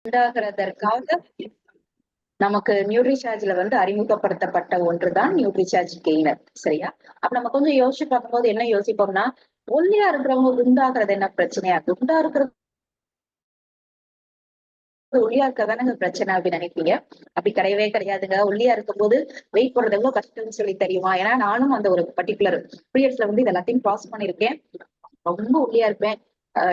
உண்டாகிறதற்காக நமக்கு நியூட்ரிசார்ஜ்ல வந்து அறிமுகப்படுத்தப்பட்ட ஒன்றுதான் நியூட்ரிசார்ஜ் கெய்னர். சரியா? அப்ப நம்ம கொஞ்சம் யோசிச்சு பார்க்கும்போது என்ன யோசிப்போம்னா, ஒல்லியா இருக்கிறவங்க குண்டாகிறது என்ன பிரச்சனையா? குண்டா இருக்கிறது ஒல்லியா இருக்கதானங்க பிரச்சனை அப்படின்னு நினைப்பீங்க. அப்படி கிடையவே கிடையாதுங்க. ஒல்லியா இருக்கும்போது வெயிட் போடுறது எவ்வளவு கஷ்டம்னு சொல்லி தெரியுமா? ஏன்னா நானும் அந்த ஒரு பர்ட்டிகுலர் பீரியட்ஸ்ல வந்து இது எல்லாத்தையும் கிராஸ் பண்ணிருக்கேன். ரொம்ப ஒல்லியா இருப்பேன்.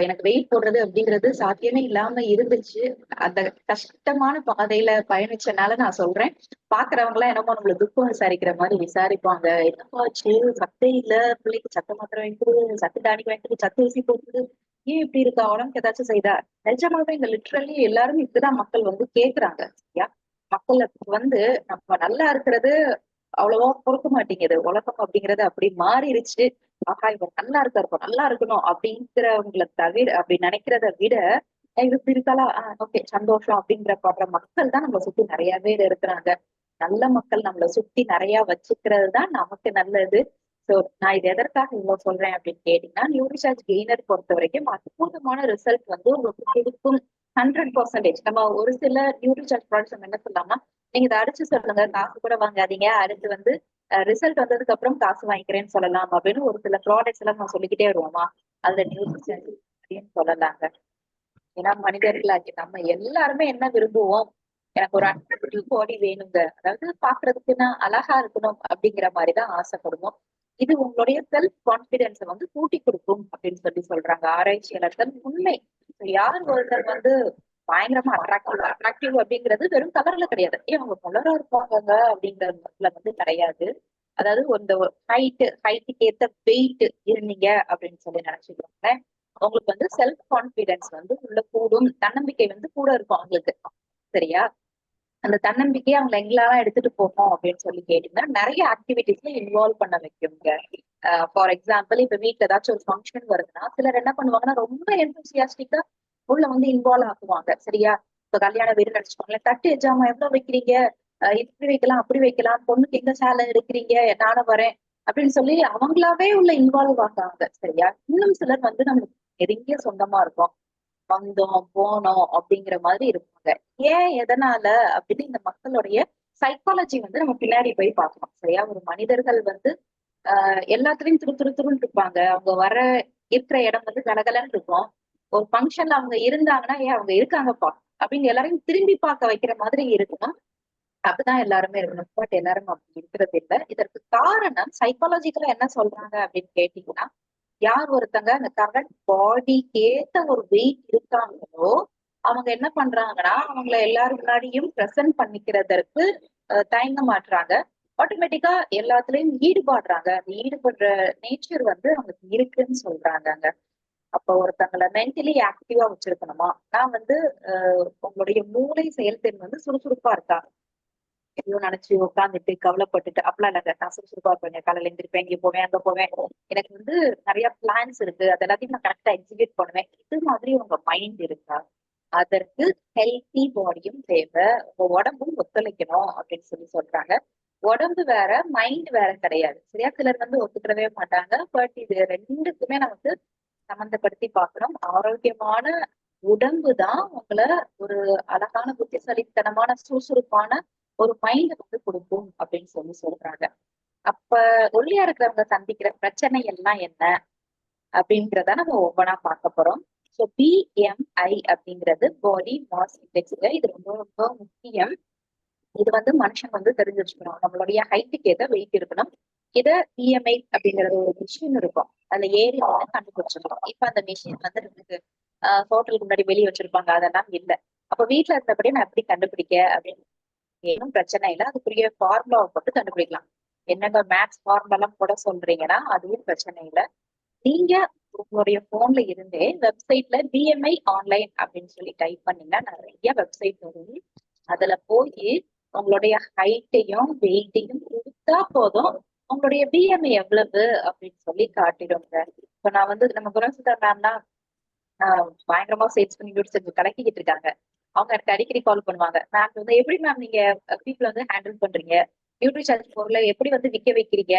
எனக்கு வெயிட் போடுறது அப்படிங்கிறது சாத்தியமே இல்லாம இருந்துச்சு. அந்த கஷ்டமான பாதையில பயணிச்சனால நான் சொல்றேன். பாக்குறவங்க எல்லாம் என்னமோ நம்மள துக்கம் விசாரிக்கிற மாதிரி விசாரிப்பாங்க. என்னப்பா ஆச்சு? சத்தே இல்ல, பிள்ளைக்கு சத்து மாத்திரை வாங்கி கொடு, சத்து டானிக் வாங்கி கொடு, சத்து ஊசி போட்டுடு, ஏன் இப்படி இருக்கா? உடம்புக்கு ஏதாச்சும் செய்தா? நிஜமாவே இங்க லிட்ரலி எல்லாரும் இப்படிதான் மக்கள் வந்து கேக்குறாங்க. சரியா? மக்களுக்கு வந்து நம்ம நல்லா இருக்கிறது அவ்வளவா பொறுக்க மாட்டேங்குது. உலகம் அப்படிங்கிறது அப்படி மாறிடுச்சு. ஆஹா இவன் நல்லா இருக்காரு, இப்ப நல்லா இருக்கணும் அப்படிங்கிறவங்கள தவிர அப்படி நினைக்கிறத விட இவ இப்படி இருக்காளா ஓகே சந்தோஷம் அப்படிங்கிற படுற மக்கள் தான் நம்மளை சுத்தி நிறைய பேர் இருக்கிறாங்க. நல்ல மக்கள் நம்மளை சுத்தி நிறைய வச்சுக்கிறது தான் நமக்கு நல்லது. சோ நான் இது எதற்காக இவ்வளவு சொல்றேன் அப்படின்னு கேட்டீங்கன்னா, நியூட்ரிசார்ஜ் கெய்னர் பொறுத்த வரைக்கும் அற்புதமான ரிசல்ட் வந்து உங்களுக்கு கொடுக்கும். 100%. நம்ம ஒரு சில நியூட்ரிசார்ஜ் ப்ராடக்ட்ஸ் நம்ம என்ன சொல்லலாம்னா, நீங்க இதை அடிச்சு சொல்லுங்க, காசு கூட வாங்காதீங்க, அடுத்து வந்து ரிசல்ட் வந்ததுக்கு அப்புறம் காசு வாங்கிக்கிறேன்னு சொல்லலாம் அப்படின்னு ஒரு சில ப்ராடக்ட்ஸ் எல்லாம் நம்ம சொல்லிக்கிட்டே வருவோமா, அதுல நியூட்ரிஷன் அப்படின்னு சொல்லலாங்க. ஏன்னா மனிதர்களாகி நம்ம எல்லாருமே என்ன விரும்புவோம், எனக்கு ஒரு அட்ராக்டிவ் பாடி வேணுங்க, அதாவது பாக்குறதுக்கு நான் அழகா இருக்கணும் அப்படிங்கிற மாதிரிதான் ஆசைப்படுவோம். இது உங்களுடைய செல்ஃப் கான்பிடன்ஸை வந்து கூட்டி கொடுக்கும் அப்படின்னு சொல்லி சொல்றாங்க ஆராய்ச்சியாளர்கள். உண்மை. யார் ஒருத்தர் வந்து பயங்கரமா அட்ராக்டிவ் அப்படிங்கிறது வெறும் கலர்ல கிடையாது. ஏன் அவங்க கலரா இருப்பாங்க அப்படிங்கறதுல வந்து கிடையாது. அதாவது இந்த ஹைட்டுக்கு ஏத்த வெயிட் இருந்தீங்க அப்படின்னு சொல்லி நினைச்சுக்கோங்க, உங்களுக்கு வந்து செல்ஃப் கான்பிடன்ஸ் வந்து உள்ள கூடும், தன்னம்பிக்கை வந்து கூட இருக்கும் அவங்களுக்கு. சரியா? அந்த தன்னம்பிக்கையை அவங்க எங்கெல்லாம் எடுத்துட்டு போகும் அப்படின்னு சொல்லி கேட்டீங்கன்னா, நிறைய ஆக்டிவிட்டிஸ்ல இன்வால்வ் பண்ண வைக்குங்க. ஃபார் எக்ஸாம்பிள் இப்ப வீட்டுல ஏதாச்சும் ஒரு ஃபங்க்ஷன் வருதுன்னா சிலர் என்ன பண்ணுவாங்கன்னா ரொம்ப எந்தூசியாஸ்டிக்கா உள்ள வந்து இன்வால்வ் ஆகுவாங்க. சரியா? இப்ப கல்யாண வீடு நினைச்சுக்கோங்களேன், தட்டு எஜாமா எவ்வளவு வைக்கிறீங்க, இப்படி வைக்கலாம் அப்படி வைக்கலாம், பொண்ணுக்கு எங்க சேலை எடுக்கிறீங்க, நானும் வரேன் அப்படின்னு சொல்லி அவங்களாவே உள்ள இன்வால்வ் ஆகாங்க. சரியா? இன்னும் சிலர் வந்து நம்மளுக்கு நெருங்கிய சொந்தமா இருக்கும், வந்தோம் போனோம் அப்படிங்கிற மாதிரி இருப்பாங்க. ஏன் எதனால அப்படின்னு இந்த மக்களுடைய சைக்காலஜி வந்து நம்ம பின்னாடி போய் பார்க்கணும். சரியா? ஒரு மனிதர்கள் வந்து எல்லாத்துலயும் துரு துரு துருன்னு இருப்பாங்க. அவங்க வர இருக்கிற இடம் வந்து கலகலன்னு இருக்கும். ஒரு ஃபங்க்ஷன்ல அவங்க இருந்தாங்கன்னா ஏன் அவங்க இருக்காங்கப்பா அப்படின்னு எல்லாரையும் திரும்பி பார்க்க வைக்கிற மாதிரி இருக்கணும். அப்படிதான் எல்லாருமே இருக்கணும். பட் எல்லாரும் அப்படி இருக்கிறது இல்லை. இதற்கு காரணம் சைக்காலஜிக்கலா என்ன சொல்றாங்க அப்படின்னு கேட்டீங்கன்னா, யார் ஒருத்தங்க அந்த கரண்ட் பாடிக்கு ஏத்த ஒரு வெயிட் இருக்காங்களோ அவங்க என்ன பண்றாங்கன்னா அவங்கள எல்லாரும் முன்னாடியும் பிரசன்ட் பண்ணிக்கிறதற்கு தயங்க மாட்டுறாங்க. ஆட்டோமேட்டிக்கா எல்லாத்துலயும் ஈடுபடுறாங்க. அந்த ஈடுபடுற நேச்சர் வந்து அவங்களுக்கு இருக்குன்னு சொல்றாங்க. அப்ப ஒருத்தங்களை மென்டலி ஆக்டிவா வச்சிருக்கணுமா, நான் வந்து உங்களுடைய மூளை செயல்திறன் வந்து சுறுசுறுப்பா இருக்கா, எதையோ நினைச்சு உட்காந்துட்டு கவலைப்பட்டுட்டு அப்பெல்லாம் இல்லைங்க. நான் சுறுசுறுப்பா இருப்பேங்க, காலையில எழுந்திருப்பேன், இங்க போவேன் அங்க போவேன், எனக்கு வந்து நிறைய பிளான்ஸ் இருக்கு, அது எல்லாத்தையும் நான் கரெக்டா எக்ஸிக்யூட் பண்ணுவேன், இது மாதிரி உங்க மைண்ட் இருக்கா? அதற்கு ஹெல்த்தி பாடியும் தேவை, உங்க உடம்பும் ஒத்துழைக்கணும் அப்படின்னு சொல்லி சொல்றாங்க. உடம்பு வேற மைண்ட் வேற கிடையாது. சரியா? சிலர் வந்து ஒத்துக்கிடவே மாட்டாங்க. பட் இது ரெண்டுக்குமே நமக்கு சம்பந்தப்படுத்தி பார்க்கணும். ஆரோக்கியமான உடம்பு தான் உங்களை ஒரு அழகான புத்திசாலித்தனமான சுறுசுறுப்பான ஒரு மைண்ட் வந்து கொடுக்கும் அப்படின்னு சொல்லி சொல்றாங்க. அப்ப ஒல்லியா இருக்கிறவங்க சந்திக்கிற பிரச்சனை எல்லாம் என்ன அப்படின்றத நம்ம ஒவ்வொன்றா பார்க்க போறோம். ஸோ பிஎம்ஐ அப்படிங்கிறது பாடி மாஸ் இண்டெக்ஸ். இது ரொம்ப ரொம்ப முக்கியம். இது வந்து மனுஷன் வந்து தெரிஞ்சு வச்சுக்கணும். நம்மளுடைய ஹைட்டுக்கு ஏத்த வெயிட் இருக்கணும். இத பிஎம்ஐ அப்படிங்கறது ஒரு மிஷின் இருக்கும், அதுல ஏறி வந்து கண்டுபிடிச்சிருக்கோம். இப்ப அந்த மிஷின் வந்து நமக்கு ஹோட்டலுக்கு முன்னாடி வெளியே வச்சிருப்பாங்க, அதெல்லாம் இல்ல. அப்ப வீட்டுல இருந்தபடியே நான் எப்படி கண்டுபிடிக்க அப்படின்னு ஏதும் பிரச்சனை இல்லை. அதுக்குரிய ஃபார்முலாவை போட்டு கண்டுபிடிக்கலாம். என்னங்க மேத்ஸ் ஃபார்முலா போட சொல்றீங்கன்னா அதுவும் பிரச்சனை இல்லை. நீங்க உங்களுடைய போன்ல இருந்தே வெப்சைட்ல பிஎம்ஐ ஆன்லைன் அப்படின்னு சொல்லி டைப் பண்ணீங்கன்னா நிறைய வெப்சைட் வரும். அதுல போய் உங்களுடைய ஹைட்டையும் வெயிட்டையும் கொடுத்தா போதும், உங்களுடைய பிஎம்ஐ எவ்வளவு அப்படின்னு சொல்லி காட்டிடுங்க. இப்ப நான் வந்து நம்ம குணசுதா மேம்னா பயங்கரமா சேல்ஸ் பண்ணி செஞ்சு கலக்கிக்கிட்டு இருக்காங்க. அவங்க எனக்கு அடிக்கடி கால் பண்ணுவாங்க, மேம் வந்து எப்படி மேம் நீங்க பீப்புள் வந்து ஹேண்டில் பண்றீங்க, நியூட்ரிஷன் பொருளை எப்படி வந்து விற்க வைக்கிறீங்க,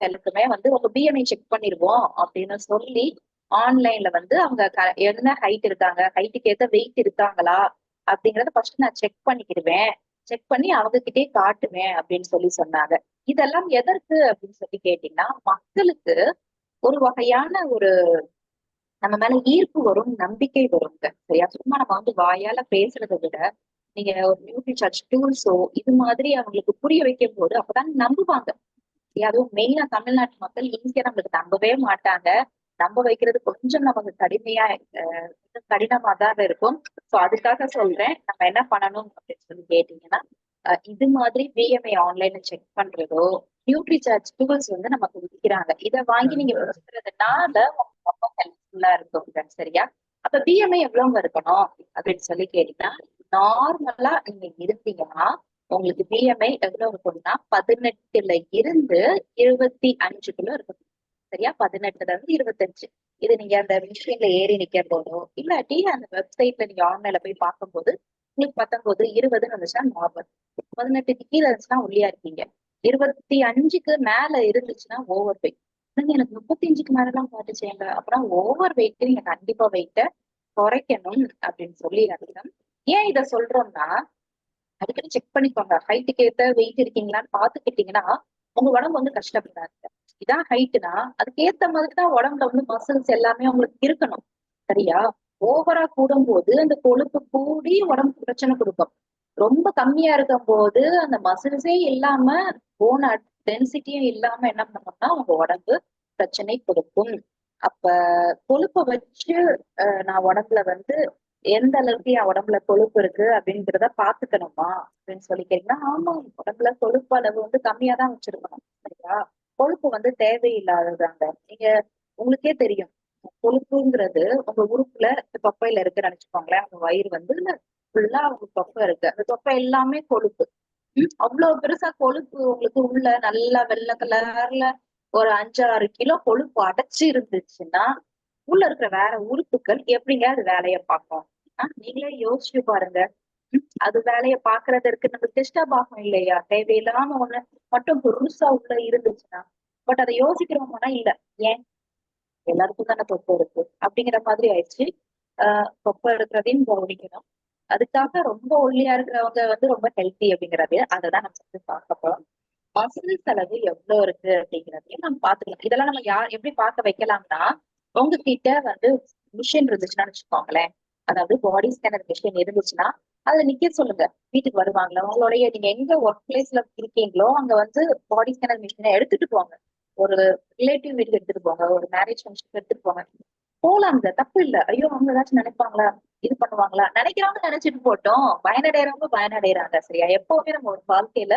எல்லாருக்குமே வந்து உங்க பிஎம்ஐ செக் பண்ணிருவோம் அப்படின்னு சொல்லி ஆன்லைன்ல வந்து அவங்க என்ன ஹைட் இருக்காங்க, ஹைட்டுக்கு ஏத்த வெயிட் இருக்காங்களா அப்படிங்கறத ஃபர்ஸ்ட் நான் செக் பண்ணிக்கிடுவேன். செக் பண்ணி அவங்க கிட்டே காட்டுவேன் அப்படின்னு சொல்லி சொன்னாங்க. இதெல்லாம் எதற்கு அப்படின்னு சொல்லி கேட்டீங்கன்னா, மக்களுக்கு ஒரு வகையான ஒரு நம்ம மேல ஈர்ப்பு வரும், நம்பிக்கை வருங்க. சரியா? சும்மா நம்ம வந்து வாயால பேசுறதை விட, நீங்க ஒரு நியூட்ரி சார்ஜ் டூல்ஸோ இது மாதிரி அவங்களுக்கு புரிய வைக்கும் போது அப்பதான் நம்புவாங்க. அதுவும் மெயினா தமிழ்நாட்டு மக்கள் ஈஸியா நம்மளுக்கு நம்பவே மாட்டாங்க. நம்ப வைக்கிறது கொஞ்சம் நமக்கு கடுமையா கொஞ்சம் கடினமா தான் இருக்கும். சோ அதுக்காக சொல்றேன். நம்ம என்ன பண்ணணும் அப்படின்னு சொல்லி கேட்டீங்கன்னா, இது மாதிரி பிஎம்ஐ ஆன்லைன்ல செக் பண்றதோ, நியூட்ரி சார்ஜ் டூல்ஸ் வந்து நமக்கு விக்கிறாங்க. இத வாங்கி நீங்க வச்சுக்கிறதுனால ரொம்ப ஹெல்ப்ஃபுல்லா இருக்குங்க. சரியா? அப்ப பிஎம்ஐ எவ்வளவுங்க இருக்கணும் அப்படின்னு சொல்லி கேட்டீங்கன்னா, நார்மலா நீங்க இருந்தீங்கன்னா உங்களுக்கு பிஎம்ஐ எவ்வளவு இருக்கும்னா 18ல இருந்து 25க்குள்ள இருக்கும். சரியா? 18ல இருந்து 25. இது நீங்க அந்த மிஷின்ல ஏறி நிக்கிறதோடோ இல்லாட்டி அந்த வெப்சைட்ல நீங்க ஆன்லைன்ல போய் பார்க்கும்போது உங்களுக்கு 19, 20ன்னு வந்துச்சுன்னா நார்மல். 18க்கு கீழே இருந்துச்சுன்னா ஒல்லியா இருக்கீங்க. 25க்கு மேல இருந்துச்சுன்னா ஓவர் வெயிட். எனக்கு 35க்கு மேலதான் காட்டுச்சேங்க. அப்புறம் ஓவர் வெயிட் நீங்க கண்டிப்பா வெயிட்ட குறைக்கணும் அப்படின்னு சொல்லி அர்த்தம். ஏன் இத சொல்றோம்னா, அடிக்கடி செக் பண்ணிக்கோங்க. ஹைட்டுக்கு ஏத்த வெயிட் இருக்கீங்களான்னு பாத்துக்கிட்டீங்கன்னா, உங்க உடம்பு வந்து கஷ்டப்படாது. இதான் ஹைட்னா அதுக்கு ஏத்த மாதிரிதான் உடம்புல வந்து மசில்ஸ் எல்லாமே உங்களுக்கு இருக்கணும். சரியா? ஓவரா கூடும்போது அந்த கொழுப்பு கூடி உடம்புக்கு பிரச்சனை கொடுக்கும். ரொம்ப கம்மியா இருக்கும் போது அந்த மசில்ஸே இல்லாம போன டென்சிட்டியும் இல்லாம என்ன பண்ணோம்னா உங்க உடம்பு பிரச்சனை கொடுக்கும். அப்ப கொழுப்பை வச்சு நான் உடம்புல வந்து எந்த அளவுக்கு என் உடம்புல கொழுப்பு இருக்கு அப்படின்றத பாத்துக்கணுமா அப்படின்னு சொல்லி கேட்டீங்கன்னா, ஆமா, உடம்புல கொழுப்பு அளவு வந்து கம்மியா தான் வச்சிருக்கணும். சரியா? கொழுப்பு வந்து தேவையில்லாததாங்க. நீங்க உங்களுக்கே தெரியும். கொழுப்புங்கிறது உங்க உறுப்புல தொப்பையில இருக்குன்னு நினைச்சுக்கோங்களேன். உங்க வயிறு வந்து ஃபுல்லா உங்க தொப்பை இருக்கு. அந்த தொப்பை எல்லாமே கொழுப்பு. அவ்வளவு பெருசா கொழுப்பு உங்களுக்கு உள்ள நல்லா வெள்ளை கலர்ல ஒரு 5-6 கிலோ கொழுப்பு அடைச்சு இருந்துச்சுன்னா உள்ள இருக்கிற வேற உறுப்புகள் எப்படிங்க அது வேலையை பார்க்கும்? நீங்களே யோசிச்சு பாருங்க. அது வேலையை பாக்குறதற்கு நம்ம டிஸ்டர்ப் ஆகும் இல்லையா? தேவையில்லாம ஒண்ணு மட்டும் பெருசா உள்ள இருந்துச்சுன்னா. பட் அதை யோசிக்கிறோம்னா இல்ல. ஏன்? எல்லாருக்கும் தானே தொப்பை இருக்கு அப்படிங்கிற மாதிரி ஆயிடுச்சு. தொப்பை எடுக்கிறதையும் கவனிக்கணும். அதுக்காக ரொம்ப ஒல்லியா இருக்கிறவங்க வந்து ரொம்ப ஹெல்த்தி அப்படிங்கிறது அததான் நம்ம வந்து பார்க்க போறோம். மசில் செலவு எவ்வளவு இருக்கு அப்படிங்கிறதையும் நம்ம பாத்துக்கலாம். இதெல்லாம் நம்ம எப்படி பார்க்க வைக்கலாம்னா, உங்ககிட்ட வந்து மிஷின் இருந்துச்சுன்னா வச்சுக்கோங்களேன். அதாவது பாடி ஸ்கேனர் மிஷின் இருந்துச்சுன்னா அதுல நிக்க சொல்லுங்க. வீட்டுக்கு வருவாங்களா உங்களுடைய நீங்க எங்க ஒர்க் பிளேஸ்ல இருக்கீங்களோ அங்க வந்து பாடி ஸ்கேனர் மிஷினை எடுத்துட்டு போங்க. ஒரு ரிலேட்டிவ் வீட்டுக்கு எடுத்துட்டு போங்க. ஒரு மேரேஜ் ஃபங்க்ஷனுக்கு எடுத்துட்டு போங்க. போலாங்க, தப்பு இல்ல. ஐயோ அவங்க ஏதாச்சும் நினைப்பாங்களா, இது பண்ணுவாங்களா, நினைக்கிறவங்க நினைச்சிட்டு போட்டோம். பயனடைறவங்க பயனடைறாங்க. சரியா? எப்பவுமே நம்ம ஒரு வாழ்க்கையில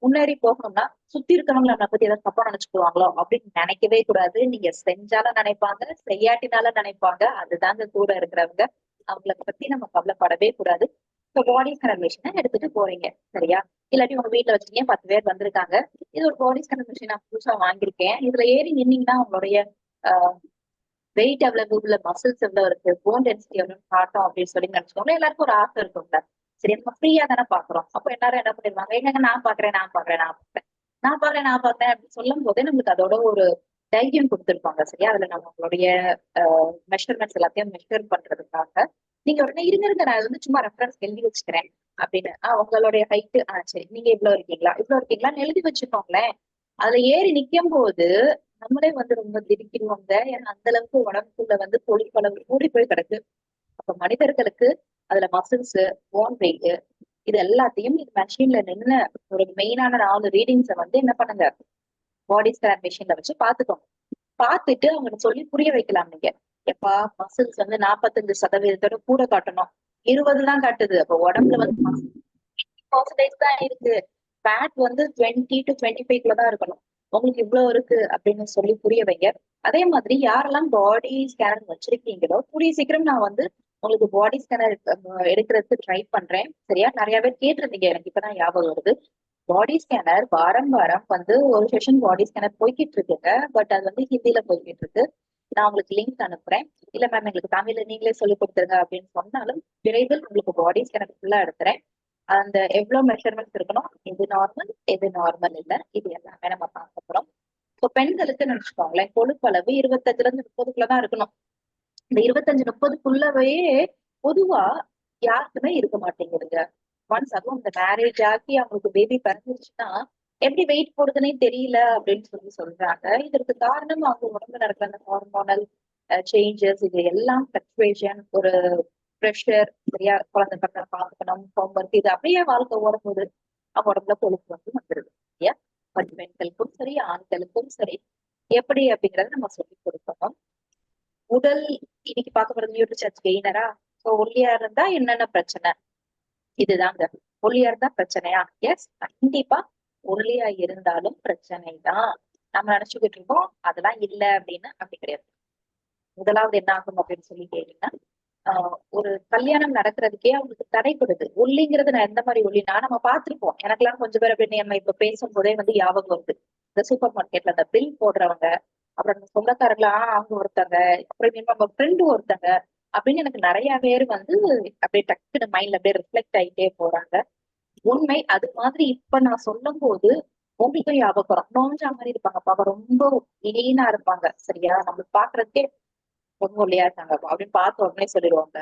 முன்னேறி போகணும்னா சுத்தி இருக்கிறவங்க நம்மளை பத்தி ஏதாவது தப்பா நினைச்சுக்குவாங்களோ அப்படின்னு நினைக்கவே கூடாது. நீங்க செஞ்சாலும் நினைப்பாங்க, செய்யாட்டினாலும் நினைப்பாங்க. அதுதாங்க கூட இருக்கிறவங்க. அவங்களை பத்தி நம்ம கவலைப்படவே கூடாது. இப்ப பாடி ஸ்கேனர் மிஷினை எடுத்துட்டு போறீங்க. சரியா? இல்லாட்டி உங்க வீட்டுல வச்சிருக்கீங்க, 10 பேர் வந்திருக்காங்க. இது ஒரு பாடி ஸ்கேனர் மிஷின் நான் புதுசா வாங்கியிருக்கேன். இதுல ஏறி நின்னீங்கன்னா உங்களுடைய ஆஹ் வெயிட் எவ்வளவு, உள்ள மசில்ஸ் எவ்வளவு இருக்கு, போன் டென்சிட்டி எவ்வளவு காட்டும் அப்படின்னு சொல்லி நினைச்சுக்கோங்க. எல்லாருக்கும் ஒரு ஆசை இருக்கும்ல. சரி, நம்ம ஃப்ரீயா தானே பாக்குறோம். அப்ப எல்லாரும் என்ன பண்ணிருவாங்க, எங்க நான் பாக்குறேன், நான் பாக்குறேன், நான் பாக்குறேன், நான் பாக்குறேன், நான் பாக்குறேன் அப்படின்னு சொல்லும் போதே நம்மளுக்கு அதோட ஒரு தைரியம் கொடுத்துருப்பாங்க. சரியா? அதுல நம்மளுடைய மெஷர்மெண்ட்ஸ் எல்லாத்தையும் மெஷர் பண்றதுக்காக நீங்க உடனே இருங்க இருங்க நான் வந்து சும்மா ரெஃபரன்ஸ் எழுதி வச்சுக்கிறேன் அப்படின்னு. உங்களுடைய ஹைட்டு சரி, நீங்க இவ்வளவு இருக்கீங்களா, இவ்வளவு இருக்கீங்களான்னு எழுதி வச்சுக்கோங்களேன். அதுல ஏறி நிக்கும் போது நம்மளே வந்து ரொம்ப திடுக்கிடுவாங்க. ஏன்னா அந்த அளவுக்கு உடம்புக்குள்ள வந்து கொழுப்பளவு கூடி போய் கிடக்கு. அப்ப மனிதர்களுக்கு அதுல மசில்ஸ், போன் வெயிட் இது எல்லாத்தையும் இது மெஷின்ல நின்று ஒரு மெயினான 4 ரீடிங்ஸை வந்து என்ன பண்ணுங்க, பாடி ஸ்கேன் மிஷின்ல வச்சு பாத்துக்கோங்க. பார்த்துட்டு அவங்களுக்கு சொல்லி புரிய வைக்கலாம். நீங்க எப்பா மசில்ஸ் வந்து 45% கூட காட்டணும், 20 தான் காட்டுது. அப்ப உடம்புல வந்து 20% தான் இருக்கு. ஃபேட் வந்து 20 to 25 தான் இருக்கணும். உங்களுக்கு இவ்வளவு இருக்கு அப்படின்னு சொல்லி புரிய வைங்க. அதே மாதிரி யாரெல்லாம் பாடி ஸ்கேனர் வச்சிருக்கீங்களோ கூடிய சீக்கிரம் நான் வந்து உங்களுக்கு பாடி ஸ்கேனர் எடுக்கிறதுக்கு ட்ரை பண்றேன். சரியா? நிறைய பேர் கேட்டிருந்தீங்க, எனக்கு இப்பதான் ஞாபகம் வருது. பாடி ஸ்கேனர் வாரம் வாரம் வந்து ஒரு செஷன் பாடி ஸ்கேனர் போய்கிட்டு இருக்குங்க. பட் அது வந்து ஹிந்தில போய்கிட்டு இருக்கு. நான் உங்களுக்கு லிங்க் அனுப்புறேன். இல்ல மேம் எங்களுக்கு தமிழ்ல நீங்களே சொல்லி கொடுத்துருங்க அப்படின்னு சொன்னாலும் விரைவில் உங்களுக்கு பாடி ஸ்கேனர் ஃபுல்லா எடுத்துறேன். அந்த எவ்வளவு மெஷர்மெண்ட்ஸ் இருக்கணும், எது நார்மல் எது நார்மல் இல்ல, இது எல்லாமே நம்ம பார்க்க போறோம். இப்ப பெண்களுக்கு நினைச்சுக்கோங்களேன், கொழுப்பளவு 25-30க்குள்ளதான் இருக்கணும். இந்த 25-30க்குள்ளவே பொதுவா யாருக்குமே இருக்க மாட்டேங்குதுங்க. ஒன்ஸ் அதுவும் இந்த மேரேஜ் ஆகி அவங்களுக்கு பேபி பிறந்துருச்சுன்னா எப்படி வெயிட் போடுறதுன்னே தெரியல அப்படின்னு சொல்றாங்க. இதற்கு காரணம் அவங்க உடம்புல நடக்கிற அந்த ஹார்மோனல் சேஞ்சஸ், இது எல்லாம் பிளக்சுவேஷன், ஒரு ப்ரெஷர், சரியா குழந்தை பக்கம் பார்த்துக்கணும், ஹோம்ஒர்க், இது அப்படியே வாழ்க்கை ஓடும்போது அவங்க உடம்புல கொழுப்பு வந்துருது இல்லையா. பட் பெண்களுக்கும் சரி ஆண்களுக்கும் சரி எப்படி அப்படிங்கறத நம்ம சொல்லி கொடுக்கணும். உடல் இன்னைக்கு பார்க்க போறது நியூட்ரிஷன்ஸ் கெய்னரா. சோ ஒல்லியா இருந்தா என்னென்ன பிரச்சனை, இதுதாங்க. ஒல்லியா இருந்தா பிரச்சனையா? எஸ், கண்டிப்பா ஒல்லியா இருந்தாலும் பிரச்சனை தான். நம்ம நினைச்சுக்கிட்டு இருக்கோம் அதெல்லாம் இல்ல அப்படின்னு. அப்படி கிடையாது. முதலாவது என்ன ஆகும் அப்படின்னு சொல்லி கேட்டீங்கன்னா, ஒரு கல்யாணம் நடக்கிறதுக்கே அவங்களுக்கு தடைப்படுது. ஒல்லிங்கிறது நான் எந்த மாதிரி ஒல்லினா நம்ம பார்த்திருப்போம். எனக்கெல்லாம் கொஞ்சம் பேர் அப்படின்னு நம்ம இப்ப பேசும்போதே வந்து ஞாபகம் வருது. இந்த சூப்பர் மார்க்கெட்ல அந்த பில் போடுறவங்க, அப்புறம் அந்த சொந்தக்காரங்களா அவங்க ஒருத்தங்க, அப்புறம் நம்ம ஃப்ரெண்டு ஒருத்தங்க அப்படின்னு எனக்கு நிறைய பேர் வந்து அப்படியே டக்குனு மைண்ட்ல அப்படியே ரிஃப்ளெக்ட் ஆகிட்டே போறாங்க. உண்மை அது மாதிரி இப்ப நான் சொல்லும் போது உங்களுக்கும் ஞாபகம் நோஞ்சா மாதிரி இருப்பாங்க. பாப்பா ரொம்ப லீனா இருப்பாங்க. சரியா, நம்மளுக்கு பாக்குறதுக்கே ரொம்ப ஒல்லியா இருக்காங்க அப்படின்னு பார்த்த உடனே சொல்லிடுவாங்க.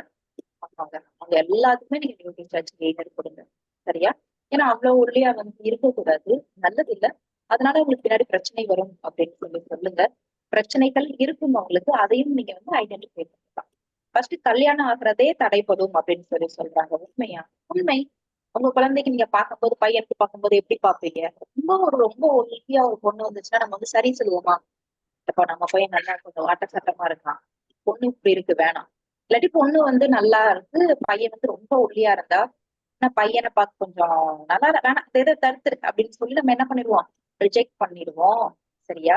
அவங்க எல்லாத்துக்குமே நீங்க நியூட்ரிஷன் சார்ஜ் கெய்னர் கொடுங்க. சரியா, ஏன்னா அவ்வளவு ஒல்லியா வந்து இருக்கக்கூடாது, நல்லது இல்ல. அதனால உங்களுக்கு பின்னாடி பிரச்சனை வரும் அப்படின்னு சொல்லுங்க. பிரச்சனைகள் இருக்கும் அவங்களுக்கு, அதையும் நீங்க வந்து ஐடென்டிஃபை பண்ணலாம். ஃபர்ஸ்ட் கல்யாணம் ஆகுறதே தடைப்படும் அப்படின்னு சொல்றாங்க. உண்மையா? உண்மை. உங்க குழந்தைக்கு நீங்க பார்க்கும்போது, பையனுக்கு பார்க்கும்போது எப்படி பார்ப்பீங்க? ரொம்ப ஒல்லியா ஒரு பொண்ணு வந்துச்சுன்னா நம்ம வந்து சரி சொல்லுவோமா? இப்ப நம்ம பையன் நல்லா கொஞ்சம் வாட்ட சட்டமா இருக்கான், பொண்ணு இப்படி இருக்கு வேணாம். இல்லாட்டி பொண்ணு வந்து நல்லா இருக்கு, பையன் வந்து ரொம்ப ஒல்லியா இருந்தா பையனை பார்த்து கொஞ்சம் நல்லா வேணாம், எதை தடுத்துரு அப்படின்னு சொல்லி நம்ம என்ன பண்ணிடுவோம்? ரிஜெக்ட் பண்ணிடுவோம். சரியா?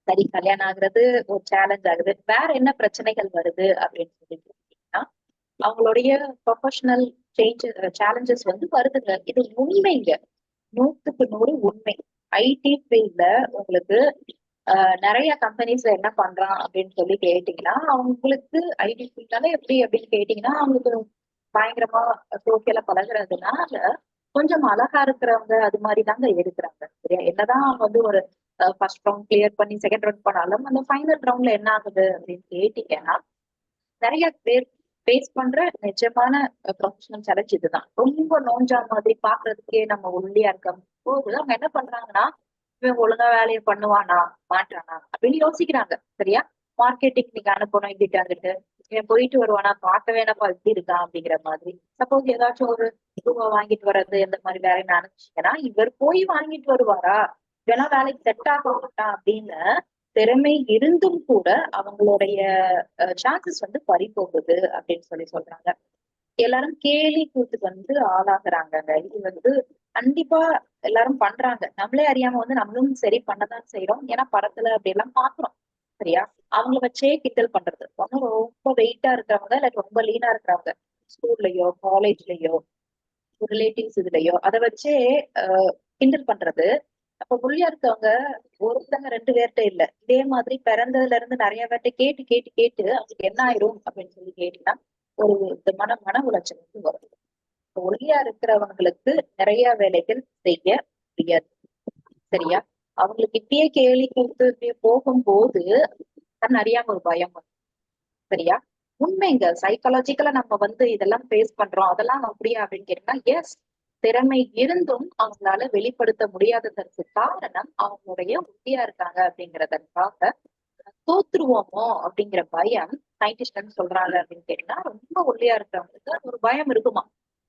சரி, கல்யாணம் ஆகுறது ஒரு சேலஞ்ச் ஆகுது, வேற என்ன பிரச்சனைகள் வருது அப்படின்னு சொல்லிட்டீங்கன்னா அவங்களுடைய ப்ரொஃபஷனல் சேலஞ்சஸ் வந்து வருதுங்க. இது உண்மைங்க, 100% உண்மை. ஐடி ஃபீல்ட்ல உங்களுக்கு நிறைய கம்பெனிஸ்ல என்ன பண்றான் அப்படின்னு சொல்லி கேட்டீங்கன்னா, அவங்களுக்கு ஐடி ஃபீல்டால எப்படி அப்படின்னு கேட்டீங்கன்னா, அவங்களுக்கு பயங்கரமா சோசியலா பழகுறதுனால கொஞ்சம் அழகா இருக்கிறவங்க அது மாதிரி தாங்க எடுக்கிறாங்க. சரியா, என்னதான் வந்து ஒரு ஃபர்ஸ்ட் ரவுண்ட் கிளியர் பண்ணி செகண்ட் ரவுண்ட் பண்ணாலும் அந்த ஃபைனல் ரவுண்ட்ல என்ன ஆகுது அப்படின்னு கேட்டீங்கன்னா, நிறைய பேர் ஃபேஸ் பண்ற நிஜமான ப்ரொஃபஷனல் சேலஞ்ச் இதுதான். ரொம்ப நோஞ்சா மாதிரி பாக்குறதுக்கே நம்ம ஒல்லியா இருக்க போது அவங்க என்ன பண்றாங்கன்னா, இவன் ஒழுங்கா வேலையை பண்ணுவானா மாட்டானா அப்படின்னு யோசிக்கிறாங்க. சரியா, மார்க்கெட்டிங் நீங்க அனுப்பணும் இப்படிட்டு வந்துட்டு இவன் போயிட்டு வருவானா, பார்க்க வேணப்பா இப்படி இருக்கான் அப்படிங்கிற மாதிரி. சப்போஸ் ஏதாச்சும் ஒரு ரூபா வாங்கிட்டு வர்றது இந்த மாதிரி வேலைன்னு நினைச்சீங்கன்னா, இவர் போய் வாங்கிட்டு வருவாரா, இதெல்லாம் வேலைக்கு செட் ஆக மாட்டான் அப்படின்னு திறமை இருந்தும் கூட அவங்களுடைய சான்சஸ் வந்து பறி போகுது அப்படின்னு சொல்றாங்க. எல்லாரும் கேலி கூத்துக்கு வந்து ஆளாகிறாங்க. இது வந்து கண்டிப்பா எல்லாரும் பண்றாங்க. நம்மளே அறியாம வந்து நம்மளும் சரி பண்ணதான் செய்யறோம். ஏன்னா படத்துல அப்படி எல்லாம் பாக்குறோம். சரியா, அவங்கள வச்சே கிண்டல் பண்றது. ஒன்னும் ரொம்ப வெயிட்டா இருக்கிறவங்க இல்ல ரொம்ப லீனா இருக்கிறவங்க ஸ்கூல்லயோ காலேஜ்லயோ ரிலேட்டிவ்ஸ் இதுலயோ அதை வச்சே கிண்டல் பண்றது. அப்ப ஒல்லியா இருக்கவங்க ஒருத்தங்க ரெண்டு பேர்கிட்ட இல்ல, இதே மாதிரி பிறந்ததுல இருந்து நிறைய பேர்ட்ட கேட்டு கேட்டு கேட்டு அவங்களுக்கு என்ன ஆயிரும் அப்படின்னு சொல்லி கேட்டீங்கன்னா ஒரு மன உளைச்சல் வந்து வரும். ஒல்லியா இருக்கிறவங்களுக்கு நிறைய வேலைகள் செய்ய முடியாது. சரியா, அவங்களுக்கு இப்படியே கேள்வி கொடுத்து இப்படியே போகும்போது தன் அறியாம ஒரு பயம் வரும். சரியா, உண்மைங்க. சைக்காலஜிக்கலா நம்ம வந்து இதெல்லாம் ஃபேஸ் பண்றோம், அதெல்லாம் அப்படியா அப்படின்னு கேட்டீங்கன்னா எஸ், திறமை இருந்தும் அவங்களால வெளிப்படுத்த முடியாததற்கு காரணம் அவங்களுடைய ஒல்லியா இருக்காங்க அப்படிங்கறதற்காக தோத்துருவோமோ அப்படிங்கிற பயம். சயின்டிஸ்ட் சொல்றாங்க அப்படின்னு கேட்டீங்கன்னா, ரொம்ப ஒல்லியா இருக்கிறவங்களுக்கு ஒரு பயம் இருக்குமா.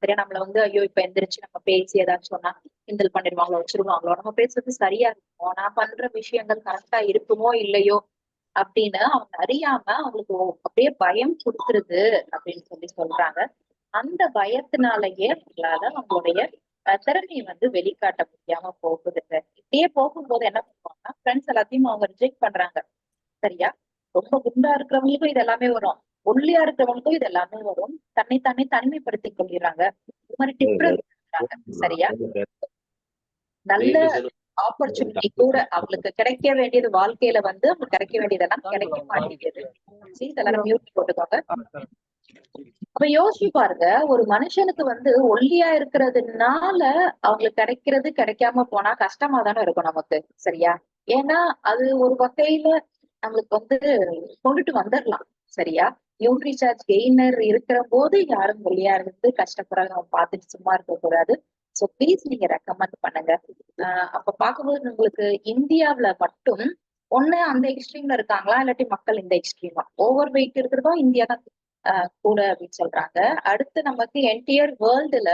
சரியா, நம்மள வந்து ஐயோ இப்ப எந்திரிச்சு நம்ம பேசி ஏதாச்சும் சொன்னா கிண்டல் பண்ணிடுவாங்களோ வச்சிருவாங்களோ, நம்ம பேசுறது சரியா இருக்குமோ, நான் பண்ற விஷயங்கள் கரெக்டா இருக்குமோ இல்லையோ அப்படின்னு அவங்க அறியாம அவங்களுக்கு அப்படியே பயம் கொடுத்துருது அப்படின்னு சொல்றாங்க. அந்த பயத்தினாலயே அவங்களால அவங்களுடைய திறமையை வந்து வெளிக்காட்ட முடியாம போகுதுங்க. இப்படியே போகும்போது என்ன பண்ணுவாங்கன்னா ஃப்ரெண்ட்ஸ் எல்லாத்தையும் அவங்க ரிஜெக்ட் பண்றாங்க. சரியா, ரொம்ப குண்டா இருக்கிறவங்களுக்கும் இது எல்லாமே வரும், ஒல்லியா இருக்கிறவங்களுக்கும் இது எல்லாமே வரும். தன்னைத்தானே தனிமைப்படுத்திக் கொள்கிறாங்க. இது மாதிரி டிப்ரெஸ். சரியா, நல்ல ஆப்பர்ச்சுனிட்டி கூட அவங்களுக்கு கிடைக்க வேண்டியது வாழ்க்கையில வந்து அவங்களுக்கு கிடைக்க வேண்டியதெல்லாம் கிடைக்க மாட்டேங்குது. எல்லாரும் மியூட் போட்டுக்கோங்க. அப்ப யோசிச்சு பாருங்க, ஒரு மனுஷனுக்கு வந்து ஒல்லியா இருக்கிறதுனால அவங்களுக்கு கிடைக்கிறது கிடைக்காம போனா கஷ்டமா தானே இருக்கும் நமக்கு. சரியா? ஏன்னா அது ஒரு வகையில நம்மளுக்கு வந்து கொண்டுட்டு வந்துரலாம். சரியா? நியூட்ரி சார்ஜ் கெய்னர் இருக்கிற போது யாரும் ஒல்லியா இருந்து கஷ்டப்படுறாங்க பார்த்துட்டு சும்மா இருக்கக்கூடாது. சோ ப்ளீஸ் நீங்க ரெக்கமெண்ட் பண்ணுங்க. அப்ப பார்க்கும்போது உங்களுக்கு இந்தியாவுல மட்டும் ஒண்ணு அந்த எக்ஸ்ட்ரீம்ல இருக்காங்களா? இல்லாட்டி மக்கள் இந்த எக்ஸ்ட்ரீமா? ஓவர் வெயிட் இருக்கிறதும் இந்தியா தான் கூட அப்படின்னு சொல்றாங்க. அடுத்து நமக்கு என்டையர் வேர்ல்டுல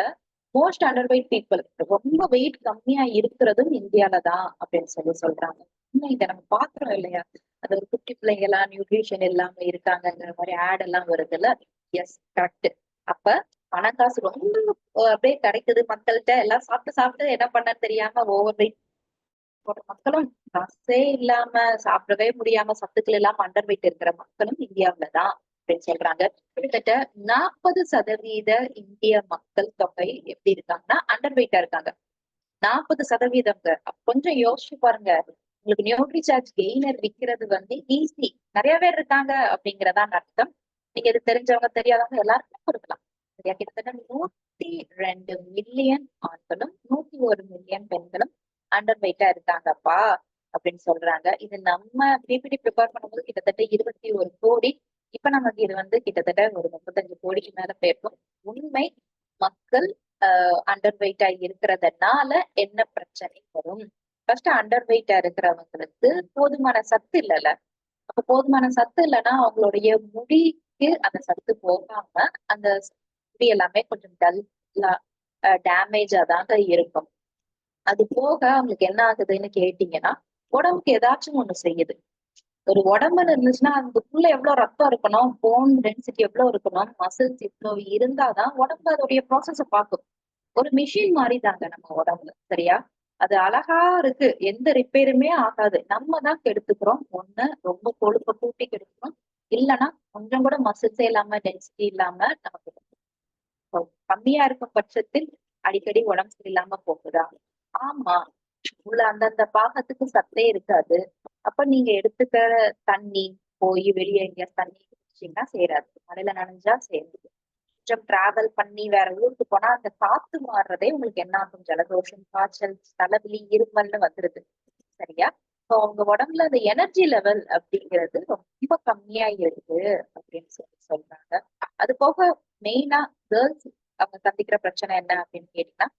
மோஸ்ட் அண்டர் வெயிட் பீப்புள் ரொம்ப வெயிட் கம்மியா இருக்கிறதும் இந்தியால தான் அப்படின்னு சொல்றாங்க. இன்னும் இதை நம்ம பாக்குறோம் இல்லையா? அது ஒரு குட்டி பிள்ளைங்க எல்லாம் நியூட்ரிஷன் இல்லாம இருக்காங்கங்கிற மாதிரி ஆட் எல்லாம் வருதுல்ல. Yes, correct. அப்ப பணக்காசு ரொம்ப அப்படியே கிடைக்குது மக்கள்கிட்ட, எல்லாம் சாப்பிட்டு சாப்பிட்டு என்ன பண்ணன்னு தெரியாம ஓவர் வெயிட் போற மக்களும், காசே இல்லாம சாப்பிடவே முடியாம சத்துக்கள் இல்லாம அண்டர் வெயிட் இருக்கிற மக்களும் இந்தியாவுல தான் அப்படின்னு சொல்றாங்க. கிட்டத்தட்ட 40% இந்திய மக்கள் தொகை எப்படி இருக்காங்கன்னா அண்டர் வெயிட்டா இருக்காங்க. 40%. கொஞ்சம் யோசிச்சு பாருங்க. உங்களுக்கு நியூட்ரி சார்ஜ் கெய்னர் விக்கிறது வந்து ஈஸி. நிறைய பேர் இருக்காங்க அப்படிங்கறதான் அர்த்தம். நீங்க இது தெரிஞ்சவங்க தெரியாதவங்க எல்லாருக்கும் கொடுக்கலாம். சரியா? கிட்டத்தட்ட 102 மில்லியன் ஆண்களும் 101 மில்லியன் பெண்களும் அண்டர் வெயிட்டா இருக்காங்கப்பா அப்படின்னு சொல்றாங்க. இது நம்ம பிபிடி ப்ரிப்பேர் பண்ணும்போது கிட்டத்தட்ட 21 கோடி. இப்ப நமக்கு இது வந்து கிட்டத்தட்ட ஒரு 35 கோடிக்கு மேல போயிருக்கும். உண்மை மக்கள் அண்டர் வெயிட்டா இருக்கிறதுனால என்ன பிரச்சனை வரும்? ஃபர்ஸ்ட் அண்டர் வெயிட்டா இருக்கிறவங்களுக்கு போதுமான சத்து இல்லைல்ல. அப்ப போதுமான சத்து இல்லைன்னா அவங்களுடைய முடிக்கு அந்த சத்து போகாம அந்த முடி எல்லாமே கொஞ்சம் டல்லா டேமேஜா தாங்க இருக்கும். அது போக அவங்களுக்கு என்ன ஆகுதுன்னு கேட்டீங்கன்னா உடம்புக்கு ஏதாச்சும் ஒண்ணு செய்யுது. ஒரு உடம்புன்னு இருந்துச்சுன்னா அதுக்குள்ள எவ்வளவு ரத்தம் இருக்கணும், போன் டென்சிட்டி எவ்வளவு இருக்கணும், மசில்ஸ் இவ்வளவு இருந்தாதான் உடம்பு அதோடைய ப்ராசஸ பார்க்கும். ஒரு மிஷின் மாதிரி தாங்க நம்ம உடம்பு. சரியா? அது அழகா இருக்கு, எந்த ரிப்பேருமே ஆகாது. நம்ம தான் கெடுத்துக்கிறோம். ஒண்ணு ரொம்ப கொழுப்பை கூட்டி கெடுக்கிறோம், இல்லைன்னா கொஞ்சம் கூட மசில்ஸே இல்லாம டென்சிட்டி இல்லாம நமக்கு கம்மியா இருக்கும் பட்சத்தில் அடிக்கடி உடம்பு சரியில்லாம போகுதா? ஆமா. உள்ள அந்தந்த பாகத்துக்கு சத்தே இருக்காது. அப்ப நீங்க எடுத்துக்கிற தண்ணி போய் வெளியே எங்கேயாவது தண்ணி குடிச்சீங்கன்னா சேராது. மழையில நனைஞ்சா சேருது. கொஞ்சம் டிராவல் பண்ணி வேற ஊருக்கு போனா அந்த காத்து மாறுறதே உங்களுக்கு என்ன ஆகும்? ஜலதோஷம், காய்ச்சல், தலைவலி, இருமல்னு வந்துருது. சரியா? இப்போ உங்க உடம்புல அந்த எனர்ஜி லெவல் அப்படிங்கிறது ரொம்ப கம்மியா இருக்கு அப்படின்னு சொல்றாங்க. அது போக மெயினா கேர்ள்ஸ் அவங்க சந்திக்கிற பிரச்சனை என்ன அப்படின்னு கேட்டீங்கன்னா,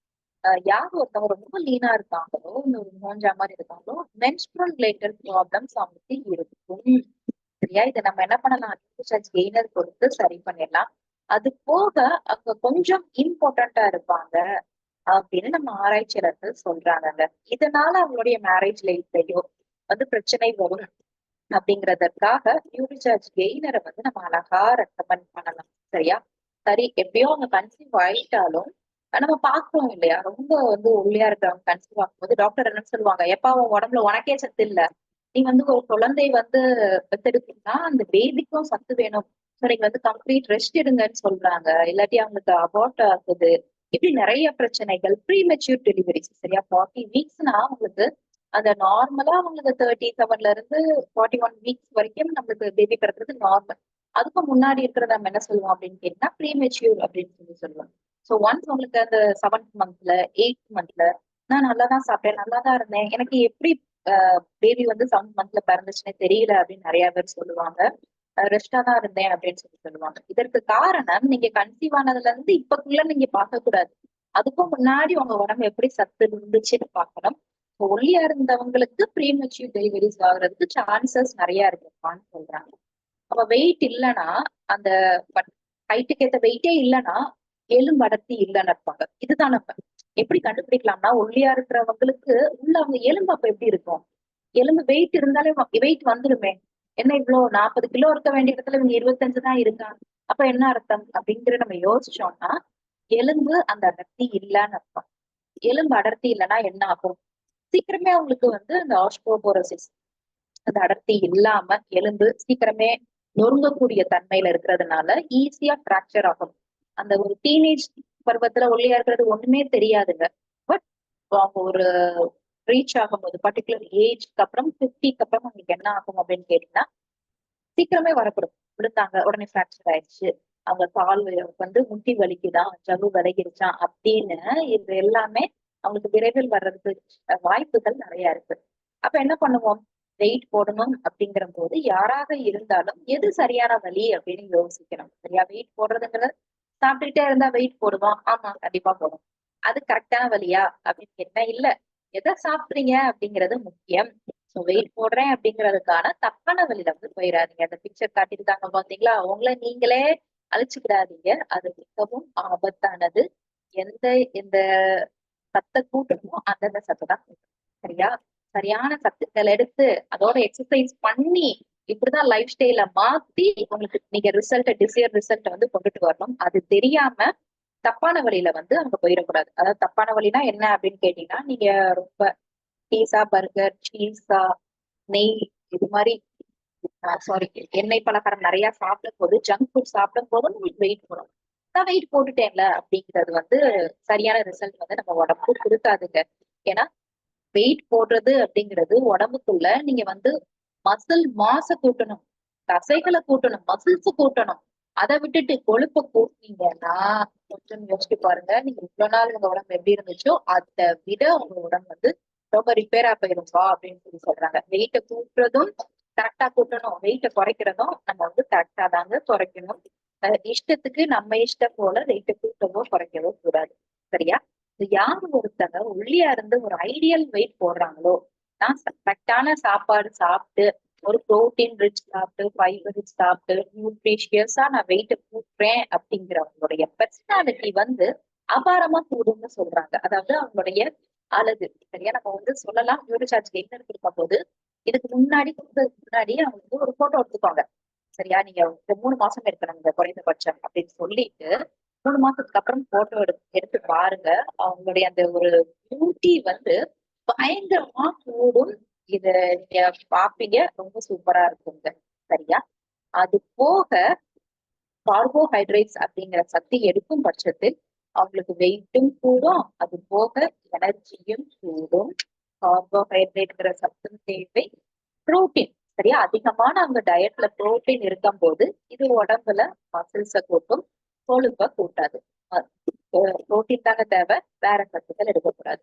யார் ஒருத்தவங்க ரொம்ப லீனா இருக்காங்களோ, இன்னொரு நோஞ்சா மாதிரி இருக்காங்களோ, மென்ஸ்ட்ரல் ரிலேட்டட் ப்ராப்ளம்ஸ் அவங்களுக்கு இருக்கும். சரியா? இதை நம்ம என்ன பண்ணலாம்? கெய்னர் கொடுத்து சரி பண்ணிடலாம். அது போக அவங்க கொஞ்சம் இம்பார்ட்டண்டா இருப்பாங்க அப்படின்னு நம்ம ஆராய்ச்சியாளர்கள் சொல்றாங்க. இதனால அவங்களுடைய மேரேஜ் லைஃப்லயோ வந்து பிரச்சனை வரும் அப்படிங்கறதற்காக நியூட்ரிசார்ஜ் கெய்னரை வந்து நம்ம அழகா ரெக்கமெண்ட் பண்ணலாம். சரியா? சரி, எப்படியோ அவங்க கன்சீவ் ஆயிட்டாலும் நம்ம பாக்குறோம் இல்லையா? ரொம்ப வந்து ஒல்லியா இருக்கிறவங்க கன்சீவ் ஆகும்போது டாக்டர் என்ன சொல்லுவாங்க? எப்ப அவன் உடம்புல உனக்கே சத்து இல்ல, நீ வந்து ஒரு குழந்தை வந்து பெத்தெடுக்கணும்னா அந்த பேபிக்கும் சத்து வேணும். ஸோ நீங்க வந்து கம்ப்ளீட் ரெஸ்ட் எடுங்கன்னு சொல்றாங்க. இல்லாட்டி அவங்களுக்கு அபார்ட் ஆகுது. இப்படி நிறைய பிரச்சனைகள். Premature deliveries. சரியா? 40 வீக்ஸ்னா அவங்களுக்கு அந்த நார்மலா அவங்களுக்கு 37ல இருந்து 41 வீக்ஸ் வரைக்கும் நம்மளுக்கு பேபி பிறக்கிறது நார்மல். அதுக்கு முன்னாடி இருக்கிறத நம்ம என்ன சொல்லுவோம் அப்படின்னு கேட்டீங்கன்னா ப்ரீமெச்சூர் அப்படின்னு சொல்லுவோம். ஸோ ஒன்ஸ் உங்களுக்கு அந்த 7th மந்த்ல 8th மந்த்ல நான் நல்லா தான் சாப்பிட்டேன், நல்லா தான் இருந்தேன், எனக்கு எப்படி பேபி வந்து 7th மந்த்ல பிறந்துச்சுன்னு தெரியல அப்படின்னு நிறைய பேர் சொல்லுவாங்க. ரெஸ்டா தான் இருந்தேன் அப்படின்னு சொல்லுவாங்க. இதற்கு காரணம் நீங்க கன்சீவ் ஆனதுல இருந்து இப்பக்குள்ள நீங்க பார்க்க கூடாது. அதுக்கும் முன்னாடி உங்க உடம்பு எப்படி சத்து இருந்துச்சுன்னு பார்க்கணும். ஒல்லியா இருந்தவங்களுக்கு ப்ரீமெச்சூர் டெலிவரிஸ் ஆகுறதுக்கு சான்சஸ் நிறைய இருக்குப்பான்னு சொல்றாங்க. அப்ப வெயிட் இல்லைன்னா அந்த ஹைட்டுக்கு ஏத்த வெயிட்டே இல்லைன்னா எலும்பு அடர்த்தி இல்லைன்னு இருப்பாங்க. இதுதான் நம்ம எப்படி கண்டுபிடிக்கலாம்னா, ஒல்லியா இருக்கிறவங்களுக்கு உள்ள அவங்க எலும்பு அப்ப எப்படி இருக்கும்? எலும்பு வெயிட் இருந்தாலே வெயிட் வந்துருமே. என்ன இவ்வளவு 40 கிலோ இருக்க வேண்டிய இடத்துல இவங்க 25 தான் இருக்காங்க. அப்ப என்ன அர்த்தம் அப்படிங்கிற நம்ம யோசிச்சோம்னா, எலும்பு அந்த அடர்த்தி இல்லைன்னு அர்த்தம். எலும்பு அடர்த்தி இல்லைன்னா என்ன ஆகும்? சீக்கிரமே அவங்களுக்கு வந்து அந்த ஆஸ்ட்ரோபோரோசிஸ் அந்த அடர்த்தி இல்லாம எலும்பு சீக்கிரமே நொறுங்கக்கூடிய தன்மையில இருக்கிறதுனால ஈஸியா பிராக்சர் ஆகும். அந்த ஒரு டீனேஜ் பருவத்துல ஒல்லியா இருக்கிறது ஒண்ணுமே தெரியாதுங்க. பட் அவங்க ஒரு ரீச் ஆகும்போது பர்டிகுலர் ஏஜ்க்கு அப்புறம் 50க்கு அப்புறம் உங்களுக்கு என்ன ஆகும் அப்படின்னு கேட்டீங்கன்னா, சீக்கிரமே வரக்கூடும். விழுந்தாங்க உடனே பிராக்சர் ஆயிடுச்சு, அவங்க கால் வந்து முட்டி வலிக்குதா, ஜவ்வு விலகிருச்சா அப்படின்னு இது எல்லாமே அவங்களுக்கு விரைவில் வர்றதுக்கு வாய்ப்புகள் நிறைய இருக்கு. அப்ப என்ன பண்ணுவோம்? வெயிட் போடணும் அப்படிங்கிற போது யாராக இருந்தாலும் எது சரியான வழி அப்படின்னு யோசிக்கணும். சரியா? வெயிட் போடுறதுங்கிறது சாப்பிட்டுட்டே இருந்தா வெயிட் போடுவோம். ஆமா, கண்டிப்பா போடும். அது கரெக்டான வழியா அப்படின்னு கேட்டா இல்ல. எதை சாப்பிடுறீங்க அப்படிங்கிறது முக்கியம். சோ வெயிட் போடுறேன் அப்படிங்கிறதுக்கான தப்பான வழியில வந்து போயிடாதீங்க. அந்த பிக்சர் காட்டியிருக்காங்க பாத்தீங்களா? உங்களை நீங்களே அழிச்சுக்கிடாதீங்க. அது மிகவும் ஆபத்தானது. எந்த எந்த சத்தை கூட்டணுமோ அந்தந்த சத்தை தான் கூட்டணும். சரியா? சரியான சத்துக்கள் எடுத்து அதோட எக்ஸசைஸ் பண்ணி இப்படிதான் லைஃப் ஸ்டைல மாத்தி உங்களுக்கு நீங்க டிசைர் ரிசல்ட் வந்து கொண்டுட்டு வரணும். அது தெரியாம தப்பான வழியில வந்து அங்க போயிடக்கூடாது. அதாவது தப்பான வழினா என்ன அப்படின்னு கேட்டீங்கன்னா, நீங்க ரொம்ப பீஸா, பர்கர், சீஸா, நெய் இது மாதிரி சாரி எண்ணெய் பலகாரம் நிறைய சாப்பிடும் போது, ஜங்க் ஃபுட் சாப்பிடும் போதும் உங்களுக்கு வெயிட் போடும். நான் வெயிட் போட்டுட்டேன்ல அப்படிங்கிறது வந்து சரியான ரிசல்ட் வந்து நம்ம உடம்புக்கு கொடுக்காதுங்க. ஏன்னா வெயிட் போடுறது அப்படிங்கிறது உடம்புக்குள்ள நீங்க வந்து மசில் மாச கூட்டணும், தசைகளை கூட்டணும், மசில்ஸ் கூட்டணும். அதை விட்டுட்டு கொழுப்பை கூட்டினீங்கன்னா கொஞ்சம் யோசிச்சு பாருங்க. நீங்க இவ்வளவு நாள் உங்க உடம்பு எப்படி இருந்துச்சோ அதை விட உங்க உடம்பு வந்து ரொம்ப ரிப்பேரா போயிருப்பா அப்படின்னு சொல்லி சொல்றாங்க. வெயிட்டை கூட்டுறதும் கரெக்டா கூட்டணும், வெயிட்டை குறைக்கிறதும் நம்ம வந்து கரெக்டா தாங்க குறைக்கணும். இஷ்டத்துக்கு நம்ம இஷ்டம் போல வெயிட்டை கூட்டவோ குறைக்கவோ கூடாது. சரியா? யாரு ஒருத்தங்க ஒல்லியா இருந்து ஒரு ஐடியல் வெயிட் போடுறாங்களோ, நான் கரெக்டான சாப்பாடு சாப்பிட்டு ஒரு புரோட்டீன் ரிச் சாப்பிட்டு, ஃபைபர் ரிச் சாப்பிட்டு, நியூட்ரிஷியஸா நான் வெயிட்ட கூட்டுறேன் அப்படிங்கிறவங்களுடைய பர்சனாலிட்டி வந்து அபாரமா கூடும்னு சொல்றாங்க. அதாவது அவங்களுடைய அழகு. சரியா? நம்ம வந்து சொல்லலாம் நியூரோசார்ஜ் கெய்னர் இருக்க போது இதுக்கு முன்னாடி அவங்க வந்து ஒரு போட்டோ எடுத்துக்கோங்க. சரியா? நீங்க 3 மாசம் இருக்கணும் இந்த குறைந்தபட்சம் அப்படின்னு சொல்லிட்டு 3 மாசத்துக்கு அப்புறம் போட்டோ எடுத்து பாருங்க. அவங்களுடைய அந்த ஒரு பியூட்டி வந்து பயங்கரமா கூடும். இத நீங்க பாப்பீங்க. ரொம்ப சூப்பரா இருக்குங்க. சரியா? அது போக கார்போஹைட்ரேட்ஸ் அப்படிங்கிற சக்தி எடுக்கும் பட்சத்தில் அவங்களுக்கு வெயிட்டும் கூடும். அது போக எனர்ஜியும் கூடும். கார்போஹைட்ரேட்ங்கிற சத்தும் தேவை. புரோட்டீன் சரியா? அதிகமான அவங்க டயட்ல புரோட்டீன் இருக்கும் போது இது உடம்புல மசில்ஸ கூட்டும், கொழுப்ப கூட்டாது. புரோட்டீன் தாங்க தேவை, வேற சத்துக்கள் எடுக்கக்கூடாது.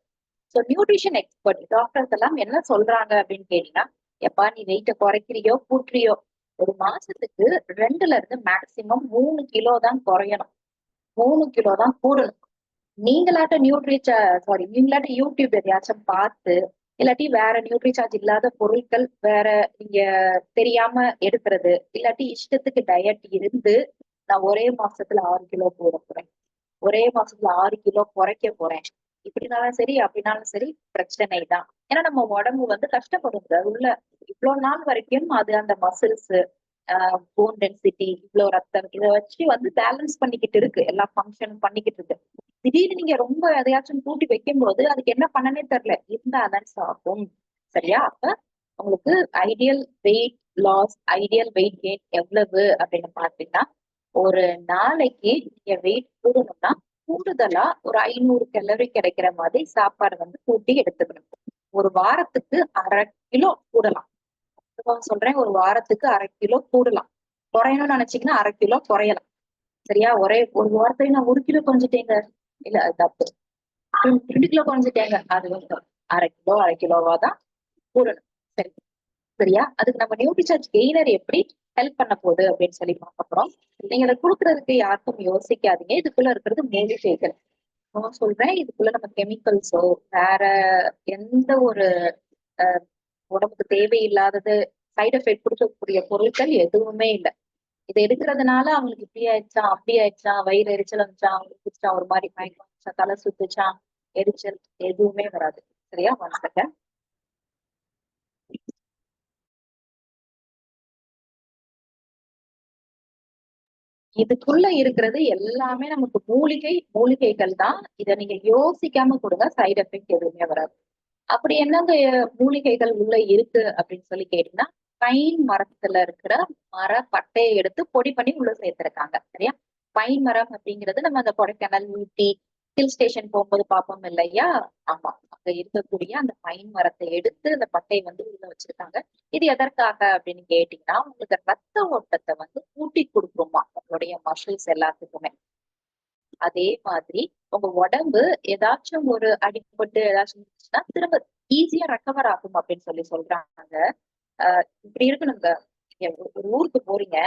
சோ நியூட்ரிஷன் எக்ஸ்பர்ட் டாக்டர்ஸ் எல்லாம் என்ன சொல்றாங்க அப்படின்னு கேட்டீங்கன்னா, எப்பா நீ வெயிட்ட குறைக்கிறியோ கூட்டுறியோ ஒரு மாசத்துக்கு 2ல இருந்து மேக்சிமம் 3 கிலோ தான் குறையணும், 3 கிலோ தான் கூடணும். நீங்களாட்ட யூடியூப் எதையாச்சும் பார்த்து இல்லாட்டி வேற நியூட்ரி சார்ஜ் இல்லாத பொருட்கள் வேற நீங்க தெரியாம எடுக்கிறது, இல்லாட்டி இஷ்டத்துக்கு டயட் இருந்து நான் ஒரே மாசத்துல 6 கிலோ போட போறேன், ஒரே மாசத்துல 6 கிலோ குறைக்க போறேன், இப்படினாலும் சரி அப்படின்னாலும் சரி பிரச்சனை தான். ஏன்னா நம்ம உடம்பு வந்து கஷ்டப்படுங்க உள்ள இவ்வளவு நாள் வரைக்கும் அது அந்த மசில்ஸ் போன் டென்சிட்டி இவ்வளவு ரத்தம் இதை வச்சு வந்து பேலன்ஸ் பண்ணிக்கிட்டு இருக்கு, எல்லா ஃபங்க்ஷனும் பண்ணிக்கிட்டு இருக்கு. திடீர்னு நீங்க ரொம்ப எதையாச்சும் கூட்டி வைக்கும் போது அதுக்கு என்ன பண்ணனே தெரியல, இருந்தாதான் ஆகும். சரியா? அப்ப உங்களுக்கு ideal weight loss, ideal weight gain எவ்வளவு அப்படின்னு பாத்தீங்கன்னா, ஒரு நாளைக்கு நீங்க வெயிட் கூடணும்னா கூடுதலா ஒரு 500 கலோரி கிடைக்கிற மாதிரி சாப்பாடு வந்து கூட்டி எடுத்துக்கணும். ஒரு வாரத்துக்கு 1/2 கிலோ கூடலாம். சொல்றேன், ஒரு வாரத்துக்கு 1/2 கிலோ கூடலாம். குறையணும்னு நினைச்சீங்கன்னா 1/2 கிலோ குறையலாம். சரியா? ஒரே ஒரு வாரத்துல நான் 1 கிலோ குறைஞ்சிட்டேங்க, இல்ல அது தப்பு. 2 கிலோ குறைஞ்சிட்டேங்க, அது வந்து 1/2 கிலோவா தான் கூடணும். சரி சரியா? அதுக்கு நம்ம நியூட்ரிசார்ஜ் கெய்னர் எப்படி ஹெல்ப் பண்ண போகுது அப்படின்னு சொல்லி பார்க்க போறோம். நீங்க அதை கொடுக்கறதுக்கு யாருக்கும் யோசிக்காதீங்க. இதுக்குள்ள இருக்கிறது மூலிகைகள். நான் சொல்றேன், இதுக்குள்ள நம்ம கெமிக்கல்ஸோ வேற எந்த ஒரு உடம்புக்கு தேவையில்லாதது சைடு எஃபெக்ட் கொடுக்கக்கூடிய பொருட்கள் எதுவுமே இல்லை. இதை எடுக்கிறதுனால அவங்களுக்கு இப்படி ஆயிடுச்சா அப்படி ஆயிடுச்சா, வயிறு எரிச்சல் வந்துச்சா, அவங்களுக்கு ஒரு மாதிரி மயக்கம் வந்துச்சா, தலை சுத்துச்சா, எரிச்சல் எதுவுமே வராது. சரியா? ஒன் இதுக்குள்ள இருக்கிறது எல்லாமே நமக்கு மூலிகைகள் தான். இதை நீங்க யோசிக்காம கொடுங்க, சைடு எஃபெக்ட் எதுவுமே வராது. அப்படி என்னங்க மூலிகைகள் உள்ள இருக்கு அப்படின்னு சொல்லி கேட்டீங்கன்னா, பைன் மரத்துல இருக்கிற மர பட்டையை எடுத்து பொடி பண்ணி உள்ள சேர்த்திருக்காங்க. சரியா? பைன் மரம் அப்படிங்கிறது நம்ம அந்த கொடைக்கானல், ஊட்டி ஹில் ஸ்டேஷன் போகும்போது பார்ப்போம் இல்லையா? ஆமா. அங்க இருக்கக்கூடிய அந்த பைன் மரத்தை எடுத்து அந்த பட்டைய வந்து உள்ள வச்சிருக்காங்க. இது எதற்காக அப்படின்னு கேட்டீங்கன்னா, உங்களுக்கு ரத்த ஓட்டத்தை வந்து கூட்டி கொடுக்குமா உங்களுடைய மசில்ஸ் எல்லாத்துக்குமே. அதே மாதிரி உங்க உடம்பு ஏதாச்சும் ஒரு அடிபட்டு ஏதாச்சும் இருந்துச்சுன்னா திரும்ப ஈஸியா ரெக்கவர் ஆகும் அப்படின்னு சொல்றாங்க. இப்படி இருக்கணுங்க. நீங்க ஒரு ஊருக்கு போறீங்க,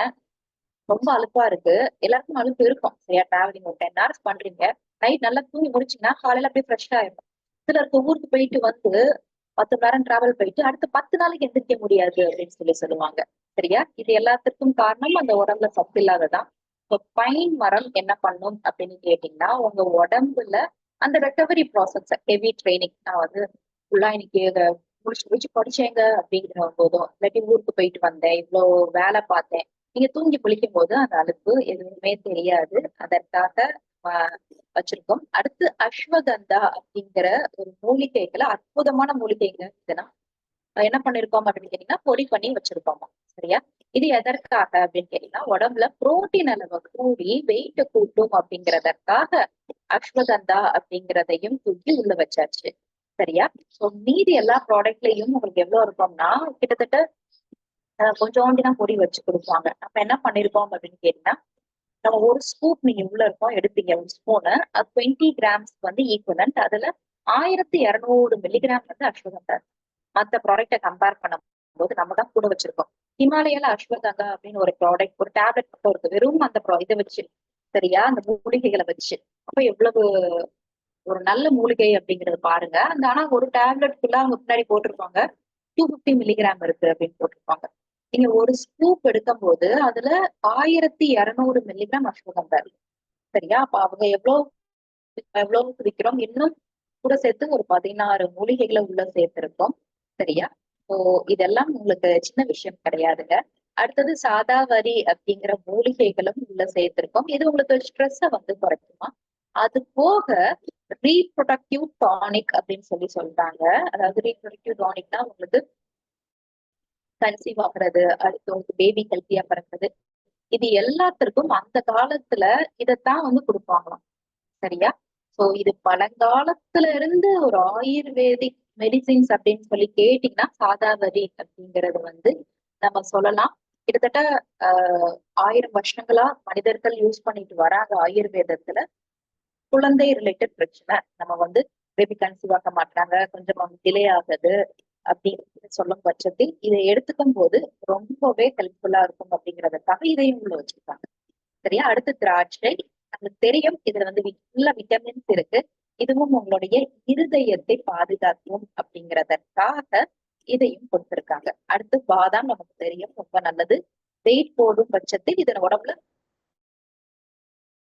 ரொம்ப அலுப்பா இருக்கு. எல்லாருக்கும் அலுப்பு இருக்கும். சரியா? டிராவலிங் ஒரு 10 ஹவர்ஸ் பண்றீங்க. நைட் நல்லா தூங்கி முடிச்சீங்கன்னா, காலையில அப்படியே ஃப்ரெஷ் ஆயிரும். சிலருக்கு ஊருக்கு போயிட்டு வந்து 10 மணி நேரம் டிராவல் போயிட்டு அடுத்த 10 நாளைக்கு எந்திரிக்க முடியாது அப்படின்னு சொல்லுவாங்க. சரியா? இது எல்லாத்துக்கும் காரணம் அந்த உடம்புல சத்து இல்லாததான். இப்போ பைன் மரம் என்ன பண்ணும் அப்படின்னு கேட்டீங்கன்னா, உங்க உடம்புல அந்த ரெக்கவரி ப்ராசஸ் ஹெவி ட்ரைனிங் நான் வந்து ஃபுல்லா இன்னைக்கு இதை முடிச்சு முடிச்சு படிச்சேங்க அப்படிங்கிற போதும், இல்லாட்டி ஊருக்கு போயிட்டு வந்தேன், இவ்வளவு வேலை பார்த்தேன். நீங்க தூங்கி குளிக்கும் போது அந்த அலுப்பு எதுவுமே தெரியாது. அதற்காக ஆஹ் வச்சிருக்கோம். அடுத்து அஸ்வகந்தா அப்படிங்கிற ஒரு மூலிகைகளை அற்புதமான மூலிகைங்க இதுனா என்ன பண்ணிருக்கோம் அப்படின்னு கேட்டீங்கன்னா பொடி பண்ணி வச்சிருக்கோமா. சரியா? இது எதற்காக அப்படின்னு கேட்டீங்கன்னா உடம்புல புரோட்டீன் அளவை கூடி வெயிட்ட கூட்டும் அப்படிங்கிறதற்காக அஸ்வகந்தா அப்படிங்கிறதையும் தூக்கி உள்ள வச்சாச்சு. சரியா? சோ மீதி எல்லா ப்ராடக்ட்லயும் உங்களுக்கு எவ்வளவு இருக்கும்னா கிட்டத்தட்ட கொஞ்சோண்டி தான் பொடி வச்சு கொடுப்பாங்க. நம்ம என்ன பண்ணிருக்கோம் அப்படின்னு கேட்டீங்கன்னா, நம்ம ஒரு ஸ்கூப் நீங்க உள்ள இருக்கோம் எடுப்பீங்க ஒரு ஸ்பூனு, அது 20 கிராம்ஸ் வந்து ஈக்குவலன்ட். அதுல 1200 மில்லிகிராம் வந்து அஸ்வகந்தா. மத்த ப்ராடக்ட கம்பேர் பண்ணும் போது நம்ம தான் கூட வச்சிருக்கோம். ஹிமாலயால அஸ்வகந்தா அப்படின்னு ஒரு ப்ராடக்ட் ஒரு டேப்லெட் மட்டும் இருக்கு. வெறும் அந்த இதை வச்சு. சரியா? அந்த மூலிகைகளை வச்சு. அப்ப எவ்வளவு ஒரு நல்ல மூலிகை அப்படிங்கறது பாருங்க. அந்த ஆனா ஒரு டேப்லெட்குள்ள அவங்க பின்னாடி போட்டிருப்பாங்க 250 மில்லிகிராம் இருக்கு அப்படின்னு போட்டிருப்பாங்க. நீங்க ஒரு ஸ்கூப் எடுக்கும் போது அதுல 1200 மில்லிகிராம் அஸ்வகந்தா இருக்கு. சரியா? அப்ப அவங்க எவ்வளவு விக்கிறோம், இன்னும் கூட சேர்த்து ஒரு 16 மூலிகைகளை உள்ள சேர்த்திருக்கோம். சரியா? இப்போ இதெல்லாம் உங்களுக்கு சின்ன விஷயம் கிடையாதுங்க. அடுத்தது சாதாவரி அப்படிங்கிற மூலிகைகளும் உள்ள சேர்த்திருக்கோம். இது உங்களுக்கு ஸ்ட்ரெஸ்ஸ வந்து குறைக்குமா. அது போக ரீப்ரொடக்டிவ் டானிக் அப்படின்னு சொல்றாங்க. அதாவது ரீப்ரொடக்டிவ் டானிக்னா உங்களுக்கு கன்சீவ் ஆகுறது, அடுத்து உங்களுக்கு பேபி ஹெல்த்தியா பிறக்குது. இது எல்லாத்திற்கும் அந்த காலத்துல இதைத்தான் வந்து கொடுப்பாங்களாம். சரியா? சோ இது பழங்காலத்துல இருந்து ஒரு ஆயுர்வேதிக் மெடிசின்ஸ் அப்படின்னு கேட்டீங்கன்னா சாதாவரி அப்படிங்கறது வந்து நம்ம சொல்லலாம். கிட்டத்தட்ட 1000 வருஷங்களா மனிதர்கள் யூஸ் பண்ணிட்டு வராங்க ஆயுர்வேதத்துல. குழந்தை ரிலேட்டட் பிரச்சனை நம்ம வந்து பேபி கன்சீவ் ஆக மாட்டாங்க, கொஞ்சம் டிலே ஆகுது அப்படின்னு சொல்லும் பட்சத்தில் இதை எடுத்துக்கும் போது ரொம்பவே ஹெல்ப்ஃபுல்லா இருக்கும் அப்படிங்கறதுக்காக இதையும் உள்ள வச்சிருக்காங்க. சரியா? அடுத்து திராட்சை. நமக்கு தெரியும் இதுல வந்து உள்ள விட்டமின்ஸ் இருக்கு. இதுவும் உங்களுடைய இருதயத்தை பாதுகாக்கும் அப்படிங்கிறதற்காக இதையும் கொடுத்திருக்காங்க. அடுத்து பாதாம் நமக்கு தெரியும் ரொம்ப நல்லது. வெயிட் போடும் பட்சத்தில் இதன் உடம்புல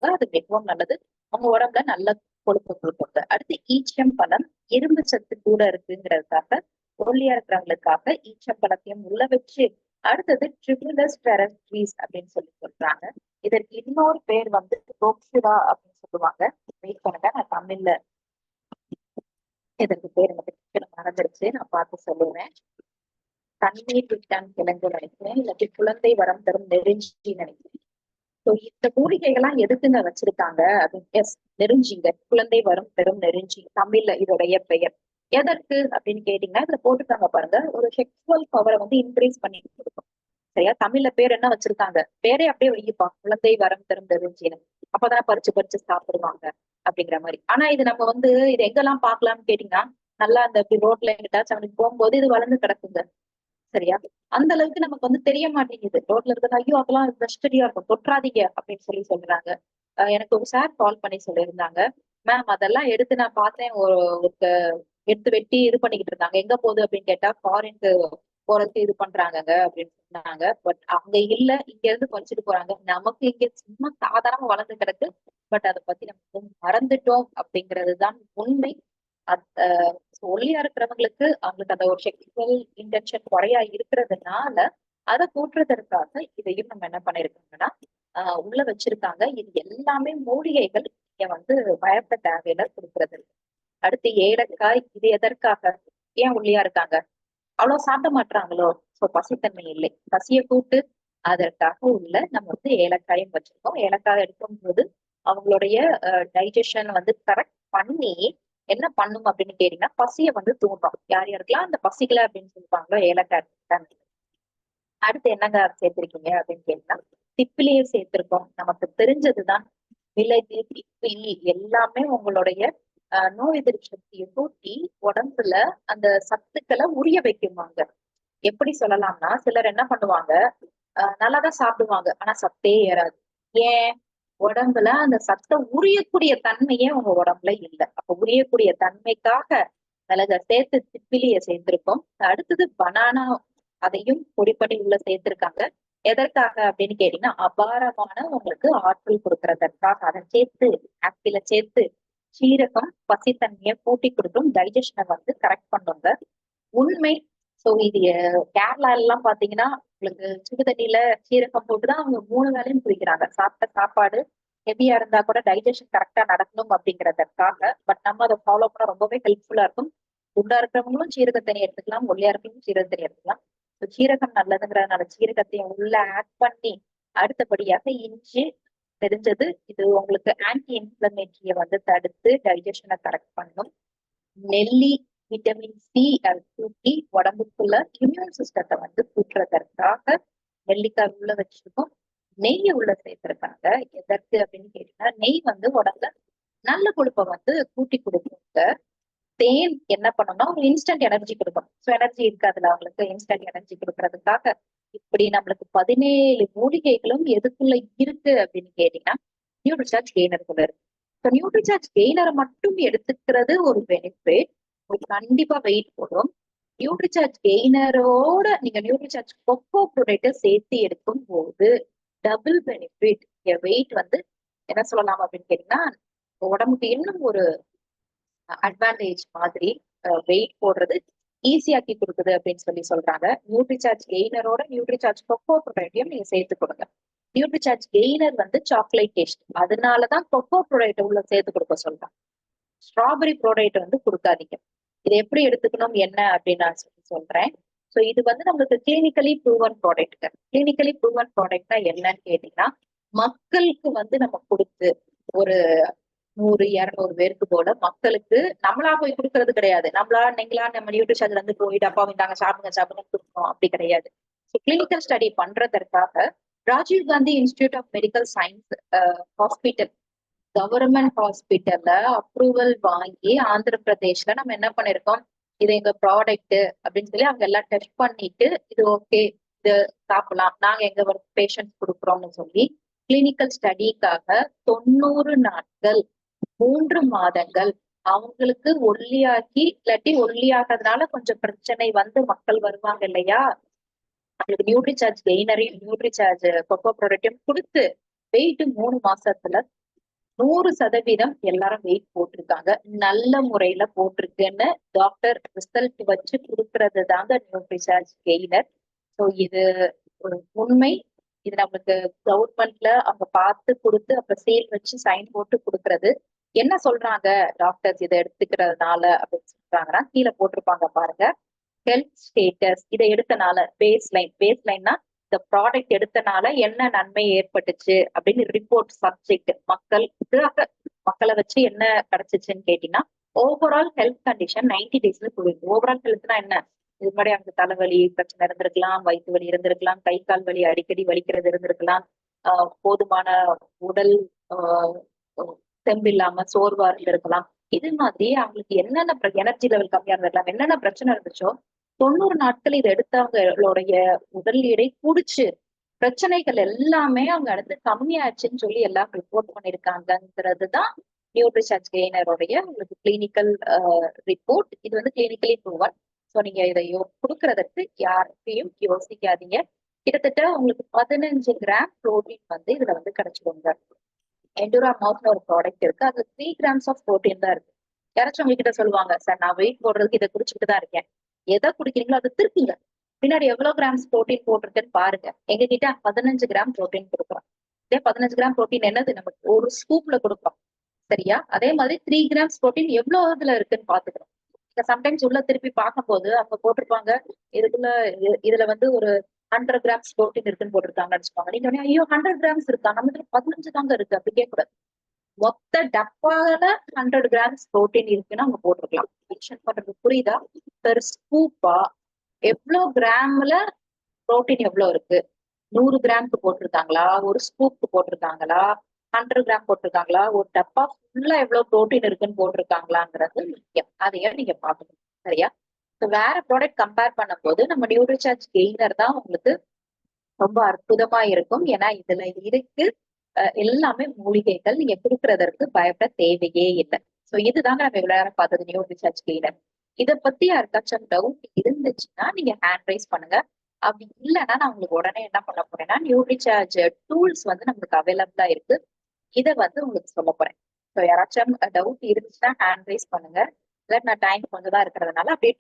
அது மிகவும் நல்லது. உங்க உடம்புல நல்ல கொழுப்பு கொடுக்குங்க. அடுத்து ஈச்சம் பழம் இரும்பு சத்து கூட இருக்குங்கிறதுக்காக ஒல்லியா இருக்கிறவங்களுக்காக ஈச்சம் பழத்தையும் உள்ள வச்சு. அடுத்தது ட்ரிபிளஸ் டெரஸ்ட்ரீஸ் அப்படின்னு சொல்றாங்க. இதற்கு இன்னொரு பேர் வந்து ரோக்ஷுரா அப்படின்னு சொல்லுவாங்க. வெயிட் பண்ணுங்க, நான் தமிழ்ல இதற்கு பேர் எனக்கு மறந்துருச்சு, நான் பார்த்து சொல்லுவேன். தண்ணீர் விட்டான் கிழங்கு நினைக்கிறேன், இல்லாட்டி குழந்தை வரம் தரும் நெருஞ்சி நினைக்கிறேன். இந்த மூலிகைகள்லாம் எதுக்குங்க வச்சிருக்காங்க அப்படின்னு எஸ் நெருஞ்சிங்க, குழந்தை வரும் பெரும் நெருஞ்சி தமிழ்ல இதோடைய பெயர். எதற்கு அப்படின்னு கேட்டீங்கன்னா இதுல போட்டுருக்காங்க பாருங்க, ஒரு செக்ஸுவல் பவரை வந்து இன்க்ரீஸ் பண்ணி கொடுக்கும். சரியா? தமிழ்ல பேர் என்ன வச்சிருக்காங்க, பேரே அப்படியே வைப்பா, குழந்தை வரம் தரும் நெருஞ்சின்னு. அப்பதான் பறிச்சு பறிச்சு சாப்பிடுவாங்க அப்படிங்கிற மாதிரி. ஆனா இது நம்ம வந்து இது எங்கெல்லாம் பாக்கலாம்னு கேட்டீங்கன்னா, நல்லா அந்த ரோட்ல எங்கிட்டாச்சும் அவனுக்கு போகும்போது இது வளர்ந்து கிடக்குங்க. சரியா? அந்த அளவுக்கு நமக்கு வந்து தெரிய மாட்டேங்குது. ரோட்ல இருக்கிறது ஐயோ அதெல்லாம் கஸ்டடியா இருக்கும், தொற்றாதீங்க அப்படின்னு சொல்றாங்க. எனக்கு ஒரு சார் கால் பண்ணி சொல்லியிருந்தாங்க, மேம் அதெல்லாம் எடுத்து நான் பார்த்தேன், எடுத்து வெட்டி இது பண்ணிக்கிட்டு இருந்தாங்க. எங்க போகுது அப்படின்னு கேட்டா ஃபாரின்க்கு போறதுக்கு இது பண்றாங்கங்க அப்படின்னு சொன்னாங்க. பட் அங்க இல்ல, இங்க இருந்து பறிச்சுட்டு போறாங்க. நமக்கு இங்க சும்மா சாதாரணமா வளர்ந்து கிடக்கு. பட் அதை பத்தி நம்ம மறந்துட்டோம் அப்படிங்கிறதுதான் உண்மை. ஒல்லியா இருக்கிறவங்களுக்கு அவங்களுக்கு அந்த ஒரு செக்ஷுவல் இன்டென்ஷன் குறையா இருக்கிறதுனால அதை கூட்டுறதற்காக இதையும் நம்ம என்ன பண்ணிருக்கோம்னா உள்ள வச்சிருக்காங்க. இது எல்லாமே மூலிகைகள். நீங்க வந்து பயப்பட தேவையில கொடுக்கறது. அடுத்து ஏலக்காய். இது எதற்காக, ஏன் ஒல்லியா இருக்காங்க, அவ்வளவு சாப்பிட மாட்டாங்களோ, சோ பசித்தன்மை இல்லை, பசிய கூட்டு. அதற்காக உள்ள நம்ம வந்து ஏலக்காயும் வச்சிருக்கோம். ஏலக்காய் எடுக்கும் போது அவங்களுடைய டைஜஷன் வந்து கரெக்ட் பண்ணி என்ன பண்ணும் அப்படின்னு கேட்டீங்கன்னா பசியை வந்து தூண்டும். யார் யாருக்கெல்லாம் அந்த பசிக்கல அப்படின்னு சொல்லுவாங்களோ ஏலக்காய். அடுத்து என்னங்க சேர்த்திருக்கீங்க அப்படின்னு கேட்டீங்கன்னா திப்பிலியே சேர்த்திருக்கோம். நமக்கு தெரிஞ்சதுதான் மிளகு, திப்பிலி எல்லாமே உங்களுடைய நோய் எதிர்ப்பு சக்தியை கூட்டி உடம்புல அந்த சத்துக்களை உரிய வைக்குவாங்க. எப்படி சொல்லலாம்னா சிலர் என்ன பண்ணுவாங்க, நல்லாதான் சாப்பிடுவாங்க ஆனா சத்தே ஏறாது. ஏன்? உடம்புல அந்த சத்தை உரியக்கூடிய தன்மையே உங்க உடம்புல இல்லை. அப்ப உரியக்கூடிய தன்மைக்காக மிளக சேர்த்து திப்பிலிய சேர்த்திருக்கோம். அடுத்தது பனானா, அதையும் பொடி பண்ணி உள்ள சேர்த்திருக்காங்க. எதற்காக அப்படின்னு கேட்டீங்கன்னா அபாரமான உங்களுக்கு ஆற்றல் கொடுக்கறதற்காக அதை சேர்த்து ஆப்பிள சேர்த்து சீரகம் பசித்தன்மையை கூட்டி கொடுக்கும், டைஜஷனை வந்து கரெக்ட் பண்ணுங்க. உண்மை. சோ இது கேரளா எல்லாம் பாத்தீங்கன்னா உங்களுக்கு சுடு தண்ணியில சீரகம் போட்டுதான் அவங்க 3 வேளையும் குடிக்கிறாங்க. சாப்பிட்ட சாப்பாடு ஹெவியா இருந்தா கூட டைஜஷன் கரெக்டா நடக்கணும் அப்படிங்கறதற்காக. பட் நம்ம அதை ஃபாலோ பண்ண ரொம்பவே ஹெல்ப்ஃபுல்லா இருக்கும். குண்டா இருக்கிறவங்களும் சீரக தண்ணி எடுத்துக்கலாம், ஒல்லியா இருக்கவங்களும் சீரக தண்ணி எடுத்துக்கலாம். சீரகம் நல்லதுங்கிறதுனால சீரகத்தையும் உள்ள ஆட் பண்ணி அடுத்தபடியாக இஞ்சி தெரிஞ்சது இது உங்களுக்கு ஆன்டி இன்ஃபிளமேட்டரிய வந்து தடுத்து டைஜஷனை கரெக்ட் பண்ணும். நெல்லி விட்டமின் சி அது கூட்டி உடம்புக்குள்ள இம்யூன் சிஸ்டத்தை வந்து கூட்டுறதற்காக நெல்லிக்காய் உள்ள வச்சிருக்கோம். நெய்யை உள்ள சேர்த்திருக்காங்க. எதற்கு அப்படின்னு கேட்டீங்கன்னா நெய் வந்து உடம்புல நல்ல கொழுப்பை வந்து கூட்டி கொடுக்குங்க. தேன் என்ன பண்ணணும்னா ஒரு இன்ஸ்டன்ட் எனர்ஜி கொடுக்கும். ஸோ எனர்ஜி இருக்காதுல அவங்களுக்கு, இன்ஸ்டன்ட் எனர்ஜி கொடுக்கறதுக்காக இப்படி நம்மளுக்கு 17 மூலிகைகளும் எதுக்குள்ள இருக்கு அப்படின்னு கேட்டீங்கன்னா நியூட்ரிசார்ஜ் கெய்னருக்குள்ள இருக்கு. ஸோ நியூட்ரிசார்ஜ் கெய்னரை மட்டும் எடுத்துக்கிறது ஒரு பெனிஃபிட், உங்களுக்கு கண்டிப்பா வெயிட் போடும். நியூட்ரிசார்ஜ் கெய்னரோட நீங்க நியூட்ரிசார்ஜ் கொக்கோ ப்ரோடக்ட்டை சேர்த்து எடுக்கும் போது டபுள் பெனிஃபிட். வெயிட் வந்து என்ன சொல்லலாம் அப்படின்னு கேட்டீங்கன்னா உடம்புக்கு இன்னும் ஒரு அட்வான்டேஜ் மாதிரி வெயிட் போடுறது ஈஸியாக்கி கொடுக்குது அப்படின்னு சொல்லி சொல்றாங்க. நியூட்ரிசார்ஜ் கெய்னரோட நியூட்ரிசார்ஜ் கொக்கோ ப்ரோடக்ட்டையும் நீங்க சேர்த்து கொடுங்க. நியூட்ரிசார்ஜ் கெய்னர் வந்து சாக்லேட் டேஸ்ட், அதனாலதான் கொக்கோ ப்ரோடக்ட் உள்ள சேர்த்து கொடுக்க சொல்றாங்க. ஸ்ட்ராபெரி ப்ரோடக்ட் வந்து கொடுக்காதீங்க. இதை எப்படி எடுத்துக்கணும் என்ன அப்படின்னு நான் சொல்றேன். ஸோ இது வந்து நம்மளுக்கு clinically proven product. Clinically proven ப்ராடக்ட்னா என்னன்னு கேட்டீங்கன்னா மக்களுக்கு வந்து நம்ம கொடுத்து ஒரு 100-200 பேருக்கு போல மக்களுக்கு நம்மளா போய் கொடுக்கறது கிடையாது. நீங்களா நம்ம நியூட்ரிஷன்ல இருந்து போய் டப்பா விட்டாங்க சாப்பிடுங்க சாப்பிடுங்க கொடுக்கணும் அப்படி கிடையாது. கிளினிக்கல் ஸ்டடி பண்றதற்காக Rajiv Gandhi institute of medical science hospital, government ஹாஸ்பிட்டல்ல அப்ரூவல் வாங்கி ஆந்திர பிரதேஷ்ல நம்ம என்ன பண்ணிருக்கோம், இது எங்க ப்ராடக்ட் அப்படின்னு சொல்லி அவங்க எல்லாம் டெஸ்ட் பண்ணிட்டு இது ஓகே இது சாப்பிடலாம் நாங்க எங்க பேஷண்ட் கொடுக்குறோம்னு சொல்லி கிளினிக்கல் ஸ்டடிக்காக 90 நாட்கள் 3 மாதங்கள் அவங்களுக்கு ஒல்லியாக்கி, இல்லாட்டி ஒல்லியாகிறதுனால கொஞ்சம் பிரச்சனை வந்து மக்கள் வருவாங்க இல்லையா, அவங்களுக்கு நியூட்ரிசார்ஜ் கெய்னரையும் நியூட்ரிசார்ஜ் கொக்கோ ப்ராடக்டையும் கொடுத்து வெயிட் 3 மாசத்துல 100% எல்லாரும் வெயிட் போட்டிருக்காங்க. நல்ல முறையில போட்டிருக்குன்னு டாக்டர் ரிசல்ட் வச்சு கொடுக்கறது தாங்க நியூட்ரிசார்ஜ் கெய்னர். ஸோ இது ஒரு உண்மை. இது நமக்கு கவர்மெண்ட்ல அவங்க பார்த்து கொடுத்து அப்ப சேல் வச்சு சைன் போட்டு கொடுக்கறது. என்ன சொல்றாங்க டாக்டர்ஸ் இதை எடுத்துக்கிறதுனால அப்படின்னு சொல்றாங்கன்னா கீழே போட்டிருப்பாங்க பாருங்க. ஹெல்த் ஸ்டேட்டஸ் இதை எடுத்தனால பேஸ்லைன்னா இந்த ப்ராடக்ட் எடுத்தனால என்ன நன்மை ஏற்பட்டுச்சு அப்படின்னு ரிப்போர்ட் சப்ஜெக்ட் மக்களை வச்சு என்ன கிடைச்சிச்சுன்னு கேட்டீங்கன்னா ஓவரால் ஹெல்த் கண்டிஷன் 90 டேஸ்ல போயிருக்கு. ஓவரால் ஹெல்த்னா என்ன, இது மாதிரி அவங்க தலைவலி பிரச்சனை இருந்திருக்கலாம், வயிற்று வலி இருந்திருக்கலாம், கை கால் வலி அடிக்கடி வலிக்கிறது இருந்திருக்கலாம், போதுமான உடல் தெம்பில்லாம சோர்வா இருந்திருக்கலாம். இது மாதிரி அவங்களுக்கு என்னென்ன எனர்ஜி லெவல் கம்மியா இருந்திருக்கலாம், என்னென்ன பிரச்சனை இருந்துச்சோ 90 நாட்கள் இதை எடுத்தவங்களுடைய உடல் எடை கூடிச்சு, பிரச்சனைகள் எல்லாமே அவங்க அடுத்து கம்மியாச்சுன்னு சொல்லி எல்லாம் ரிப்போர்ட் பண்ணிருக்காங்கிறதுதான் நியூட்ரிசார்ஜ் கெய்னருடைய உங்களுக்கு கிளினிக்கல் ரிப்போர்ட். இது வந்து கிளினிக்கலி ப்ரூவன். ஸோ நீங்க இதை கொடுக்கறதுக்கு யாருக்கையும் யோசிக்காதீங்க. கிட்டத்தட்ட உங்களுக்கு 15 கிராம் புரோட்டீன் வந்து இதுல வந்து கிடைச்சிடுங்க. எண்டூரா மவுத்னு ஒரு ப்ராடக்ட் இருக்கு, அது 3 கிராம்ஸ் ஆஃப் புரோட்டீன் தான் இருக்கு. யாராச்சும் உங்ககிட்ட சொல்லுவாங்க சார் நான் வெயிட் போடுறதுக்கு இதை குடிச்சுட்டு தான் இருக்கேன், எதை குடிக்கிறீங்களோ அதை திருப்பிங்க பின்னாடி எவ்வளவு கிராம்ஸ் புரோட்டீன் போட்டிருக்குன்னு பாருங்க. எங்க கிட்ட 15 கிராம் புரோட்டீன் கொடுக்குறோம். இதே 15 கிராம் புரோட்டீன் என்னது நமக்கு ஒரு ஸ்கூப்ல கொடுக்குறோம் சரியா. அதே மாதிரி 3 கிராம்ஸ் புரோட்டீன் எவ்வளவு இதுல இருக்குன்னு பாத்துக்கிறோம். சம்டைம்ஸ் உள்ள திருப்பி பார்க்கும்போது அவங்க போட்டிருப்பாங்க இதுல வந்து ஒரு 100 கிராம்ஸ் புரோட்டீன் இருக்குன்னு போட்டிருக்காங்கன்னு வச்சுக்கோங்க. நீங்க ஐயோ 100 கிராம்ஸ் இருக்கா, நம்ம 15 தாங்க இருக்கு அப்படி கேட்கக்கூடாது. மொத்த டப்பால 100 கிராம்ஸ் புரோட்டீன் இருக்குன்னு அவங்க போட்டிருக்கலாம். மென்ஷன் பண்றது புரியுதா? பெர் ஸ்கூப்பா எவ்வளவு கிராம்ல புரோட்டீன் எவ்வளவு இருக்கு? 100 கிராம்க்கு போட்டிருக்காங்களா, ஒரு ஸ்கூப்க்கு போட்டிருக்காங்களா, 100 கிராம் போட்டிருக்காங்களா, ஒரு டப்பா ஃபுல்லா எவ்வளவு புரோட்டீன் இருக்குன்னு போட்டிருக்காங்களாங்கிறது முக்கியம். அதையும் நீங்க பாக்கணும். சரியா? வேற ப்ராடக்ட் கம்பேர் பண்ணும்போது நம்ம நியூட்ரிசார்ஜ் கெய்னர் தான் உங்களுக்கு ரொம்ப அற்புதமா இருக்கும். ஏன்னா இதுல இருக்கு எல்லாமே மூலிகைகள். நீங்க குடுக்கறதற்கு பயப்பட தேவையே இல்லை. சோ இதுதாங்க நம்ம இவ்வளவு நேரம் பார்த்தது நியூட்ரிசார்ஜ் கெய்னர். இத பத்தி யாருக்காச்சும் டவுட் இருந்துச்சுன்னா நீங்க ஹேண்ட் ரைஸ் பண்ணுங்க. அப்படி இல்லைன்னா நான் உங்களுக்கு உடனே என்ன பண்ண போறேன்னா நியூட்ரிசார்ஜ் டூல்ஸ் வந்து நமக்கு அவைலபிளா இருக்கு. இதை வந்து உங்களுக்கு சொல்ல போறேன். ஸோ யாராச்சும் டவுட் இருந்துச்சுன்னா ஹேண்ட் ரைஸ் பண்ணுங்க. இல்லை நான் டைம் கொஞ்சம் தான் இருக்கிறதுனால அப்படியே